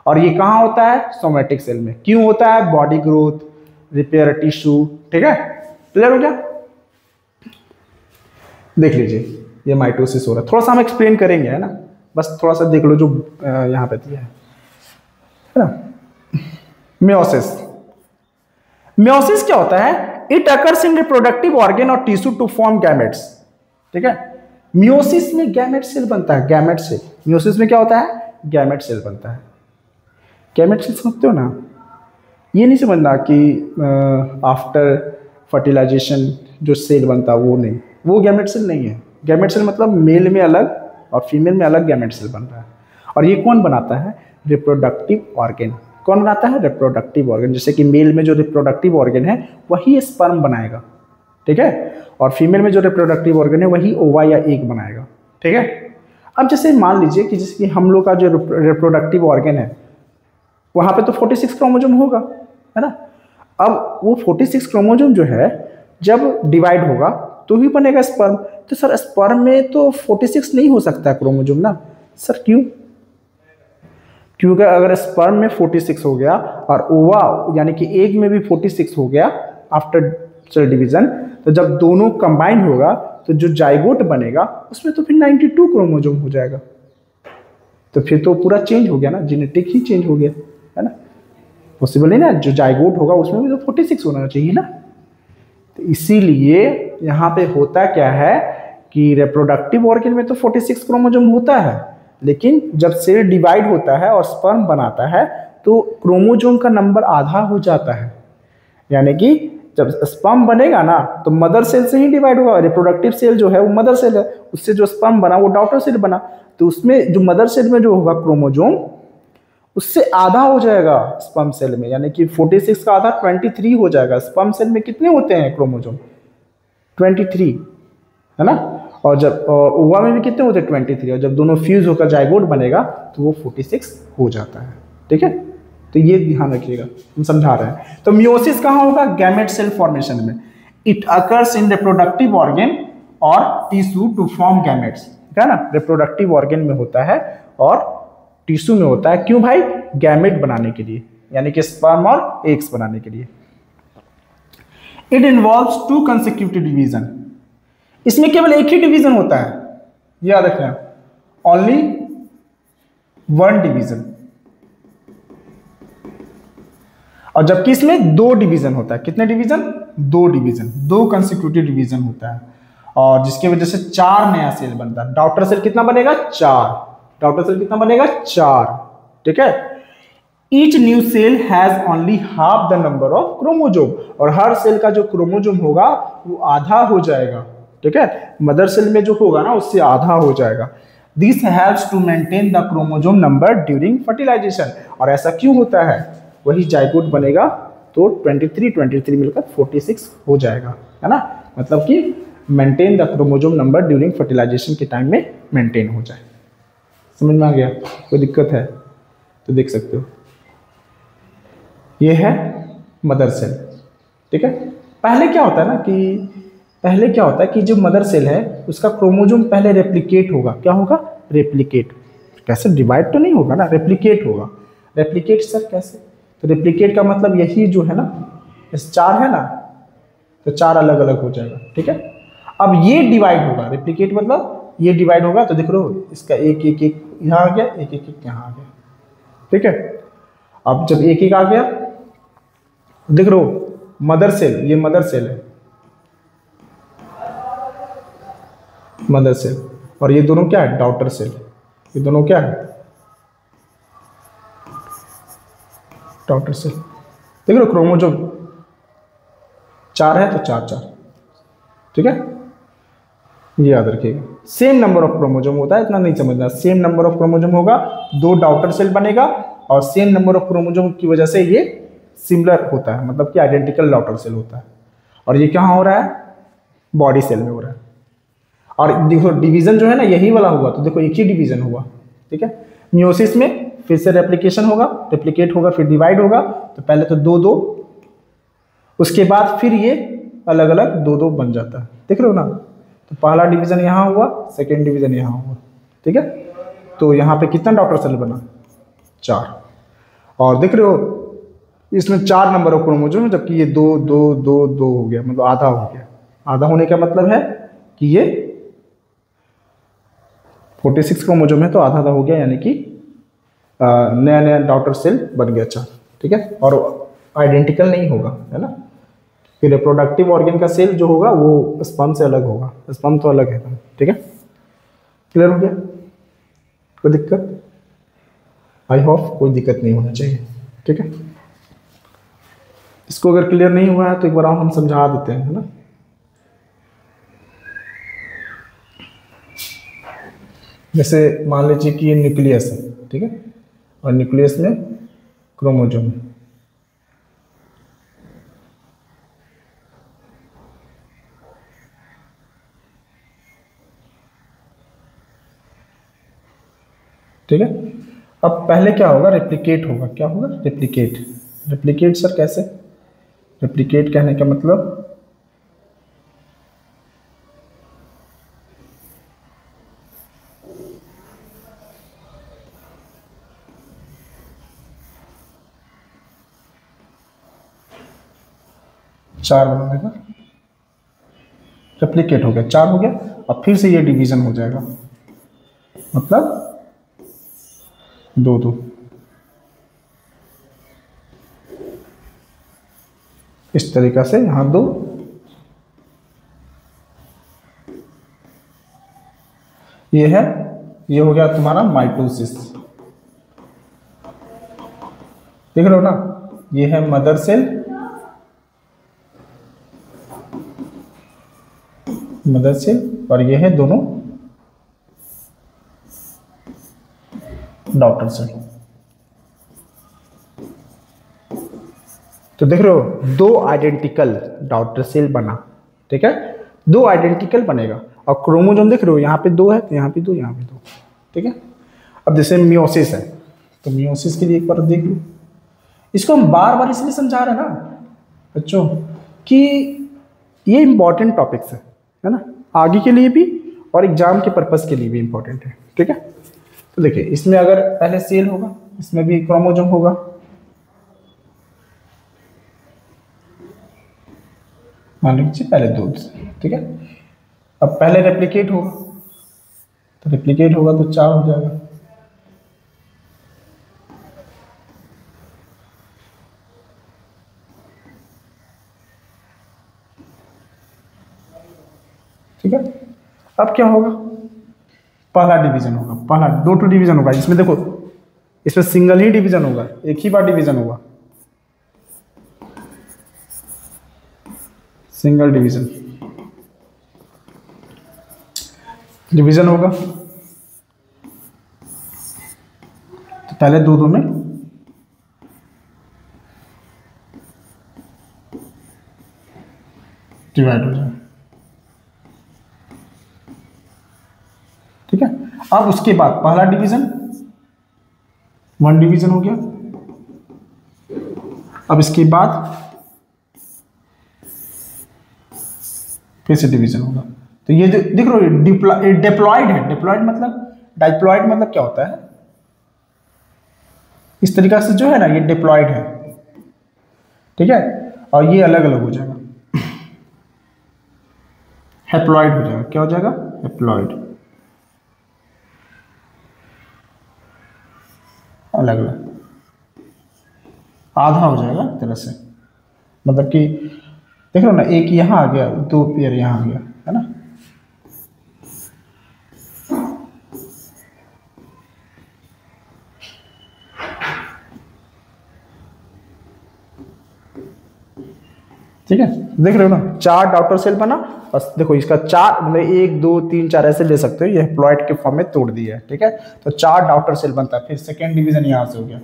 और ये कहां होता है? सोमेटिक सेल में। क्यों होता है? Body growth, repair tissue. ठीक है, क्लियर हो गया? देख लीजिए ये माइटोसिस हो रहा है, थोड़ा सा हम एक्सप्लेन करेंगे है ना, बस थोड़ा सा देख लो जो यहां पे दिया है ना। मियोसिस, मियोसिस क्या होता है? It occurs in reproductive organ और टिश्यू टू फॉर्म गैमेट्स। ठीक है, मियोसिस में गैमेट सेल बनता है, गैमेट सेल। मियोसिस में क्या होता है? गैमेट सेल बनता है। गैमेट सेल समझते हो ना? ये नहीं समझना कि आफ्टर फर्टिलाइजेशन जो सेल बनता है वो नहीं, वो गैमेट सेल नहीं है। गैमेट सेल मतलब मेल में अलग और फीमेल में अलग गैमेट सेल बन रहा है। और ये कौन बनाता है? Reproductive organ. कौन बनाता है? Reproductive organ. जैसे कि मेल में जो रिप्रोडक्टिव ऑर्गन है वही स्पर्म बनाएगा। ठीक है, और फीमेल में जो रिप्रोडक्टिव ऑर्गन है वही ओवा या एग बनाएगा। ठीक है, अब जैसे मान लीजिए कि जैसे कि हम लोग का जो रिप्रोडक्टिव ऑर्गन है वहां पे तो 46 क्रोमोसोम होगा, है ना। अब वो 46 क्रोमोसोम जो है जब डिवाइड होगा तो ही बनेगा स्पर्म। तो सर स्पर्म में तो 46 नहीं हो सकता क्रोमोसोम ना सर, क्यों? क्योंकि अगर स्पर्म में 46 हो गया और ओवा यानी कि एग में भी 46 हो गया आफ्टर सेल डिवीजन, तो जब दोनों कंबाइन होगा तो जो जाइगोट बनेगा उसमें तो फिर 92 क्रोमोसोम हो जाएगा। तो फिर तो पूरा चेंज हो गया ना, जेनेटिक ही चेंज हो गया, है ना। पॉसिबल नहीं ना, जो जाइगोट होगा उसमें भी तो 46 होना चाहिए ना। तो इसीलिए यहाँ पे होता क्या है कि रिप्रोडक्टिव ऑर्गन में तो 46 क्रोमोसोम होता है, लेकिन जब सेल डिवाइड होता है और स्पर्म बनाता है तो क्रोमोसोम का नंबर आधा हो जाता है। यानी कि जब स्पर्म बनेगा ना तो मदर सेल से ही डिवाइड होगा। रिप्रोडक्टिव सेल जो है वो मदर सेल है, उससे जो स्पर्म बना वो डॉटर सेल बना, तो उसमें जो मदर सेल में जो होगा क्रोमोसोम उससे आधा हो जाएगा स्पर्म सेल में, यानी कि 46 का आधा 23 हो जाएगा। स्पर्म सेल में कितने होते हैं क्रोमोसोम? 23, है ना। और जब ओवा में भी कितने होते हैं? 23। और जब दोनों फ्यूज होकर जाइगोट बनेगा तो वो 46 हो जाता है। ठीक है, तो ये ध्यान रखिएगा, हम समझा रहे हैं। तो मियोसिस कहाँ होगा? गैमेट सेल फॉर्मेशन में। It occurs in reproductive organ और टिश्यू टू फॉर्म गैमेट्स, है ना। रिप्रोडक्टिव ऑर्गन में होता है और टिश्यू में होता है। क्यों भाई? गैमेट बनाने के लिए, यानी कि स्पर्म और एग्स बनाने के लिए। It involves 2 consecutive division. इसमें केवल एक ही डिवीजन होता है, याद रखना, ओनली 1 डिवीजन। और जबकि इसमें 2 डिवीजन होता है। कितने डिवीजन? 2 डिवीजन, 2 कंसेक्यूटिव डिवीजन होता है, और जिसकी वजह से 4 नया सेल बनता है। डॉटर सेल कितना बनेगा? 4। डॉटर सेल कितना बनेगा? 4। ठीक है। Each new cell has only half the number of chromosome, और हर सेल का जो क्रोमोजोम होगा वो आधा हो जाएगा। ठीक है, मदर सेल में जो होगा ना उससे आधा हो जाएगा। This helps to maintain the chromosome number during fertilisation. और ऐसा क्यों होता है? वही जाइगोट बनेगा तो 23 मिलकर 46 हो जाएगा, है ना। मतलब कि maintain the chromosome number during fertilisation के टाइम में मेंटेन हो जाए। समझ में आ गया? कोई दिक्कत है तो देख सकते हो। ये है मदर सेल। ठीक है। पहले क्या होता है कि जो मदर सेल है उसका क्रोमोजोम पहले रेप्लिकेट होगा। क्या होगा? रेप्लिकेट। कैसे? डिवाइड तो नहीं होगा ना, रेप्लिकेट होगा। रेप्लिकेट सर कैसे? तो रेप्लिकेट का मतलब यही जो है ना, इस 4 है ना, तो 4 अलग अलग हो जाएगा। ठीक है। अब ये डिवाइड होगा, रेप्लिकेट मतलब ये डिवाइड होगा, तो देख रहे हो इसका एक एक एक यहाँ आ गया, एक एक एक यहाँ आ गया। ठीक है। अब जब एक एक आ गया, देख रहे हो मदर सेल, ये मदर सेल है, मदर सेल, और ये दोनों क्या है? Daughter cell. ये दोनों क्या है? Daughter cell. देख लो क्रोमोजोम 4 है तो 4 4। ठीक है, ये याद रखिएगा। सेम नंबर ऑफ क्रोमोजोम होता है, इतना नहीं समझना। सेम नंबर ऑफ क्रोमोजोम होगा, 2 डॉटर सेल बनेगा, और सेम नंबर ऑफ क्रोमोजोम की वजह से ये सिमिलर होता है, मतलब कि आइडेंटिकल डॉटर सेल होता है। और ये कहाँ हो रहा है? बॉडी सेल में हो रहा है। और देखो डिवीजन जो है ना यही वाला हुआ, तो देखो एक ही डिवीजन हुआ। ठीक है। मियोसिस में फिर से रेप्लिकेशन होगा, रेप्लिकेट होगा, फिर डिवाइड होगा, तो पहले तो 2 2, उसके बाद फिर ये अलग अलग 2 2 बन जाता है। देख रहे हो ना, तो पहला डिवीजन यहाँ हुआ, सेकेंड डिवीजन यहाँ हुआ। ठीक है। तो यहाँ पे कितना डॉटर सेल बना? 4। और देख रहे हो इसमें 4 नंबर ऑफ क्रोमोजोम, जबकि ये 2 2 2 2 हो गया, मतलब आधा हो गया। आधा होने का मतलब है कि ये 46 क्रोमोजोम है तो आधा आधा हो गया, यानी कि नया नया डॉटर सेल बन गया 4। ठीक है। और आइडेंटिकल नहीं होगा, है ना। फिर रिप्रोडक्टिव ऑर्गन का सेल जो होगा वो स्पर्म से अलग होगा, स्पर्म तो अलग है। ठीक है, क्लियर हो गया? कोई दिक्कत? आई होप कोई दिक्कत नहीं होना चाहिए। ठीक है। इसको अगर क्लियर नहीं हुआ है तो एक बार हम समझा देते हैं, है ना। जैसे मान लीजिए कि ये न्यूक्लियस है, ठीक है, और न्यूक्लियस में क्रोमोजोम है। ठीक है। अब पहले क्या होगा? रेप्लिकेट होगा। क्या होगा? रेप्लिकेट। रेप्लिकेट सर कैसे? रेप्लिकेट कहने का मतलब चार बनाने का, रेप्लिकेट हो गया, 4 हो गया। अब फिर से ये डिवीजन हो जाएगा, मतलब 2 2। इस तरीका से यहाँ 2, ये है, ये हो गया तुम्हारा माइटोसिस। देख रहे हो ना, ये है मदर सेल, मदर सेल, और ये है दोनों डॉटर सेल। तो देख रहे हो 2 आइडेंटिकल डॉटर सेल बना। ठीक है, 2 आइडेंटिकल बनेगा। और क्रोमोजोम देख रहे हो, यहाँ पे 2 है तो यहाँ पे 2, यहाँ पे 2। ठीक है। अब जैसे मियोसिस है, तो मियोसिस के लिए एक बार देख लो। इसको हम बार बार इसलिए समझा रहे हैं ना बच्चों कि ये इंपॉर्टेंट टॉपिक्स है ना, आगे के लिए भी और एग्जाम के पर्पस के लिए भी इंपॉर्टेंट है। ठीक है। तो देखिए इसमें अगर पहले सेल होगा, इसमें भी क्रोमोजोम होगा। मान लीजिए पहले 2। ठीक है। अब पहले रेप्लिकेट होगा, तो रेप्लिकेट होगा तो 4 हो जाएगा। ठीक है, अब क्या होगा, पहला डिवीजन होगा, पहला दो टू डिवीजन होगा। इसमें देखो, इसमें सिंगल ही डिवीजन होगा, एक ही बार डिवीजन होगा, सिंगल डिवीजन डिवीजन होगा। तो पहले दो दो में डिवाइड हो जाए, ठीक है। अब उसके बाद पहला डिवीजन, वन डिवीजन हो गया। अब इसके बाद फिर से डिवीजन होगा। तो ये देख रहे हो, डिप्लॉयड है। डिप्लॉयड मतलब, डाइप्लॉयड मतलब क्या होता है, इस तरीका से जो है ना, ये डिप्लॉयड है, ठीक है। और ये अलग अलग हो जाएगा, हैप्लॉयड हो जाएगा। क्या हो जाएगा, हैप्लॉयड, अलग अलग, आधा हो जाएगा एक तरह से। मतलब कि देख रहे हो ना, एक यहाँ आ गया, दो पेयर यहाँ आ गया, है ना। ठीक है, देख रहे हो ना, चार आउटर सेल बना। बस देखो, इसका चार मतलब 1 2 3 4 ऐसे ले सकते हो, ये हैप्लॉयड के फॉर्म में तोड़ दिया है, ठीक है। तो चार आउटर सेल बनता है। फिर सेकेंड डिवीजन यहां से हो गया,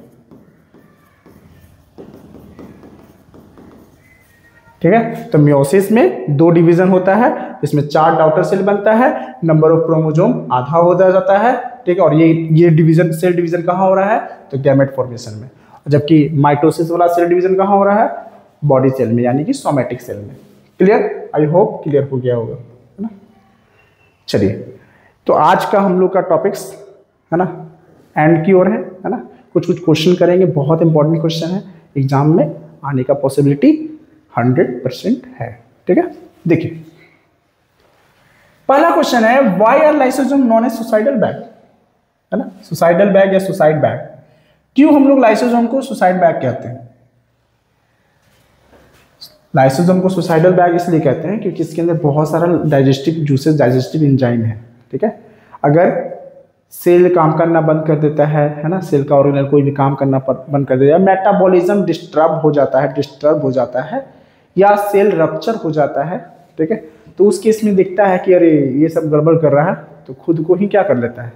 ठीक है। तो मियोसिस में दो डिवीजन होता है, इसमें चार आउटर सेल बनता है, नंबर ऑफ क्रोमोसोम आधा हो जाता है, ठीक है। और ये डिवीजन, सेल डिवीजन कहाँ हो रहा है, तो गैमेट फॉर्मेशन में। जबकि माइटोसिस वाला सेल डिवीजन कहाँ हो रहा है, बॉडी सेल में, यानी कि सोमैटिक सेल में। क्लियर, आई होप क्लियर हो गया होगा, है ना। चलिए, तो आज का हम लोग का टॉपिक्स, है ना, एंड की ओर है ना। कुछ कुछ क्वेश्चन करेंगे, बहुत इंपॉर्टेंट क्वेश्चन है, एग्जाम में आने का पॉसिबिलिटी 100% है, ठीक है। देखिए, पहला क्वेश्चन है, why are lysosome known as suicidal bag, है ना। सुसाइडल बैग या सुसाइड बैग, क्यों हम लोग लाइसोसोम को सुसाइड बैग कहते हैं। लाइसोसोम को सुसाइडल बैग इसलिए कहते हैं क्योंकि इसके अंदर बहुत सारा डाइजेस्टिव जूसेस, डाइजेस्टिव एंजाइम है, ठीक है। अगर सेल काम करना बंद कर देता है ना, सेल का ऑर्गेनल कोई भी काम करना बंद कर देता है, मेटाबॉलिज्म डिस्टर्ब हो जाता है, या सेल रप्चर हो जाता है, ठीक है। तो उस केस में दिखता है कि अरे ये सब गड़बड़ कर रहा है, तो खुद को ही क्या कर लेता है,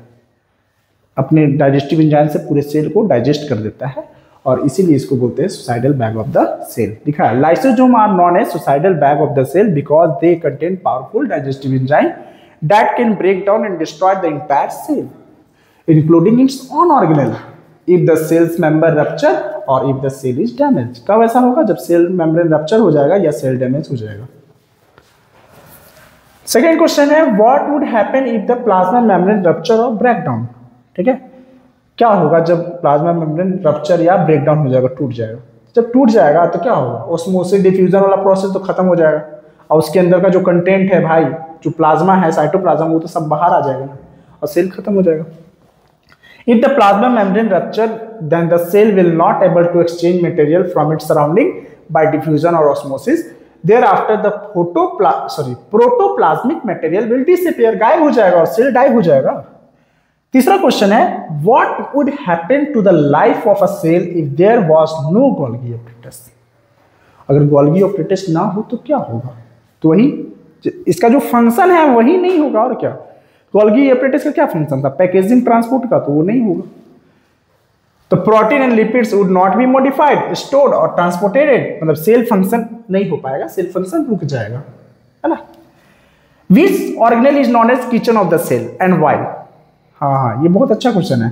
अपने डाइजेस्टिव एंजाइम से पूरे सेल को डाइजेस्ट कर देता है, और इसीलिए इसको बोलते हैं suicidal bag of the cell. दिखा है, lysosome are known as suicidal bag of the cell because they contain powerful digestive enzyme that can break down and destroy the entire cell including its own organelle if the cell's member rupture और if the cell is damage. कब ऐसा होगा, जब cell membrane rupture हो जाएगा या cell damage हो जाएगा। सेकेंड क्वेश्चन है, what would happen if the plasma membrane rupture और ब्रेक डाउन, ठीक है। क्या होगा जब प्लाज्मा मेम्ब्रेन रप्चर या ब्रेकडाउन हो जाएगा, टूट जाएगा। जब टूट जाएगा तो क्या होगा, ऑस्मोसिस डिफ्यूजन वाला प्रोसेस तो खत्म हो जाएगा, और उसके अंदर का जो कंटेंट है भाई, जो प्लाज्मा है, साइटोप्लाज्म, वो तो सब बाहर आ जाएगा और सेल खत्म हो जाएगा। If the plasma membrane rupture then the cell will not able to exchange material from its surrounding by diffusion और osmosis, thereafter the protoplasmic material will disappear, गायब हो जाएगा और सेल डाई हो जाएगा। तीसरा क्वेश्चन है, what would happen to the life of a cell if there was no Golgi apparatus. अगर गोल्गी ऑपरेटस ना हो तो क्या होगा, तो वही इसका जो फंक्शन है वही नहीं होगा, और क्या। गोल्गी ऑपरेटस का क्या फंक्शन था, पैकेजिंग ट्रांसपोर्ट का, तो वो नहीं होगा। तो protein and lipids would not be modified, stored और ट्रांसपोर्टेड, मतलब सेल फंक्शन नहीं हो पाएगा, सेल फंक्शन रुक जाएगा, है ना। Which organelle is known as kitchen of the cell and why. हाँ, ये बहुत अच्छा क्वेश्चन है।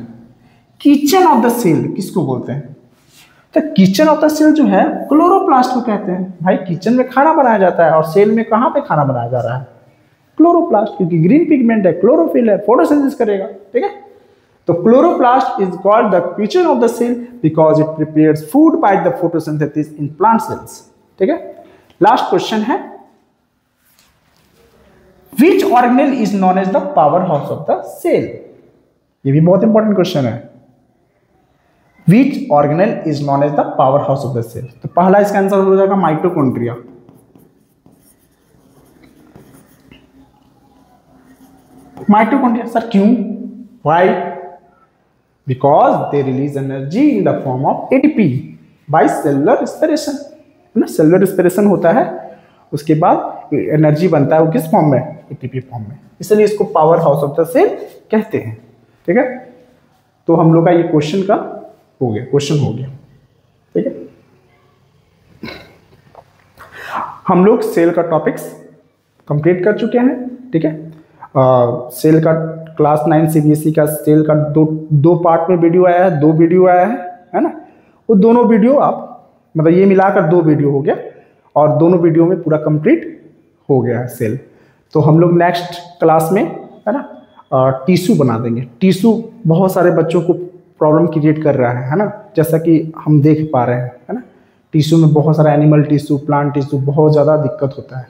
किचन ऑफ द सेल किसको बोलते हैं, तो किचन ऑफ द सेल जो है क्लोरोप्लास्ट को कहते हैं। भाई किचन में खाना बनाया जाता है, और सेल में कहाँ पे खाना बनाया जा रहा है, क्लोरोप्लास्ट, क्योंकि ग्रीन पिगमेंट है, क्लोरोफिल है, फोटोसिंथेसिस करेगा, ठीक है। तो chloroplast is called the kitchen of the cell because it prepares food by the photosynthesis in plant cells, ठीक है। लास्ट क्वेश्चन है, which organelle is known as the powerhouse of the cell। ये भी बहुत इंपॉर्टेंट क्वेश्चन है, which organelle is known as the powerhouse of the cell। तो पहला इसका आंसर हो जाएगा माइटोकॉन्ड्रिया, माइटोकॉन्ड्रिया। सर क्यों, why? Because they release energy in the form of ATP by cellular respiration, है ना। सेलुलर रेस्पिरेशन होता है, उसके बाद एनर्जी बनता है, वो किस फॉर्म में? एटीपी फॉर्म में, इसलिए इसको power house of the cell कहते हैं। ठीक है, तो हम लोग का ये क्वेश्चन का हो गया, क्वेश्चन हो गया। ठीक है, हम लोग सेल का टॉपिक्स कंप्लीट कर चुके हैं। ठीक है, सेल का क्लास 9 सीबीएसई का सेल का दो पार्ट में वीडियो आया है, 2 वीडियो आया है ना। वो दोनों वीडियो आप मतलब ये मिलाकर 2 वीडियो हो गया, और दोनों वीडियो में पूरा कंप्लीट हो गया है सेल। तो हम लोग नेक्स्ट क्लास में, है ना, टिश्यू बना देंगे। टिश्यू बहुत सारे बच्चों को प्रॉब्लम क्रिएट कर रहा है ना, जैसा कि हम देख पा रहे हैं, है ना। टिश्यू में बहुत सारा एनिमल टिश्यू, प्लांट टिश्यू, बहुत ज़्यादा दिक्कत होता है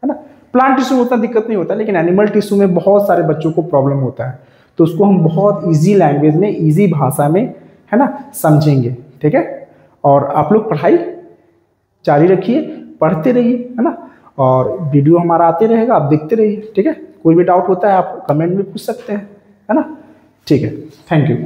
ना। प्लांट टिश्यू में उतना दिक्कत नहीं होता, लेकिन एनिमल टिश्यू में बहुत सारे बच्चों को प्रॉब्लम होता है। तो उसको हम बहुत ईजी लैंग्वेज में, ईजी भाषा में, है ना, समझेंगे। ठीक है, और आप लोग पढ़ाई जारी रखिए, पढ़ते रहिए, है ना, और वीडियो हमारा आते रहेगा, आप देखते रहिए। ठीक है, कोई भी डाउट होता है आप कमेंट में पूछ सकते हैं, है ना। ठीक है, थैंक यू।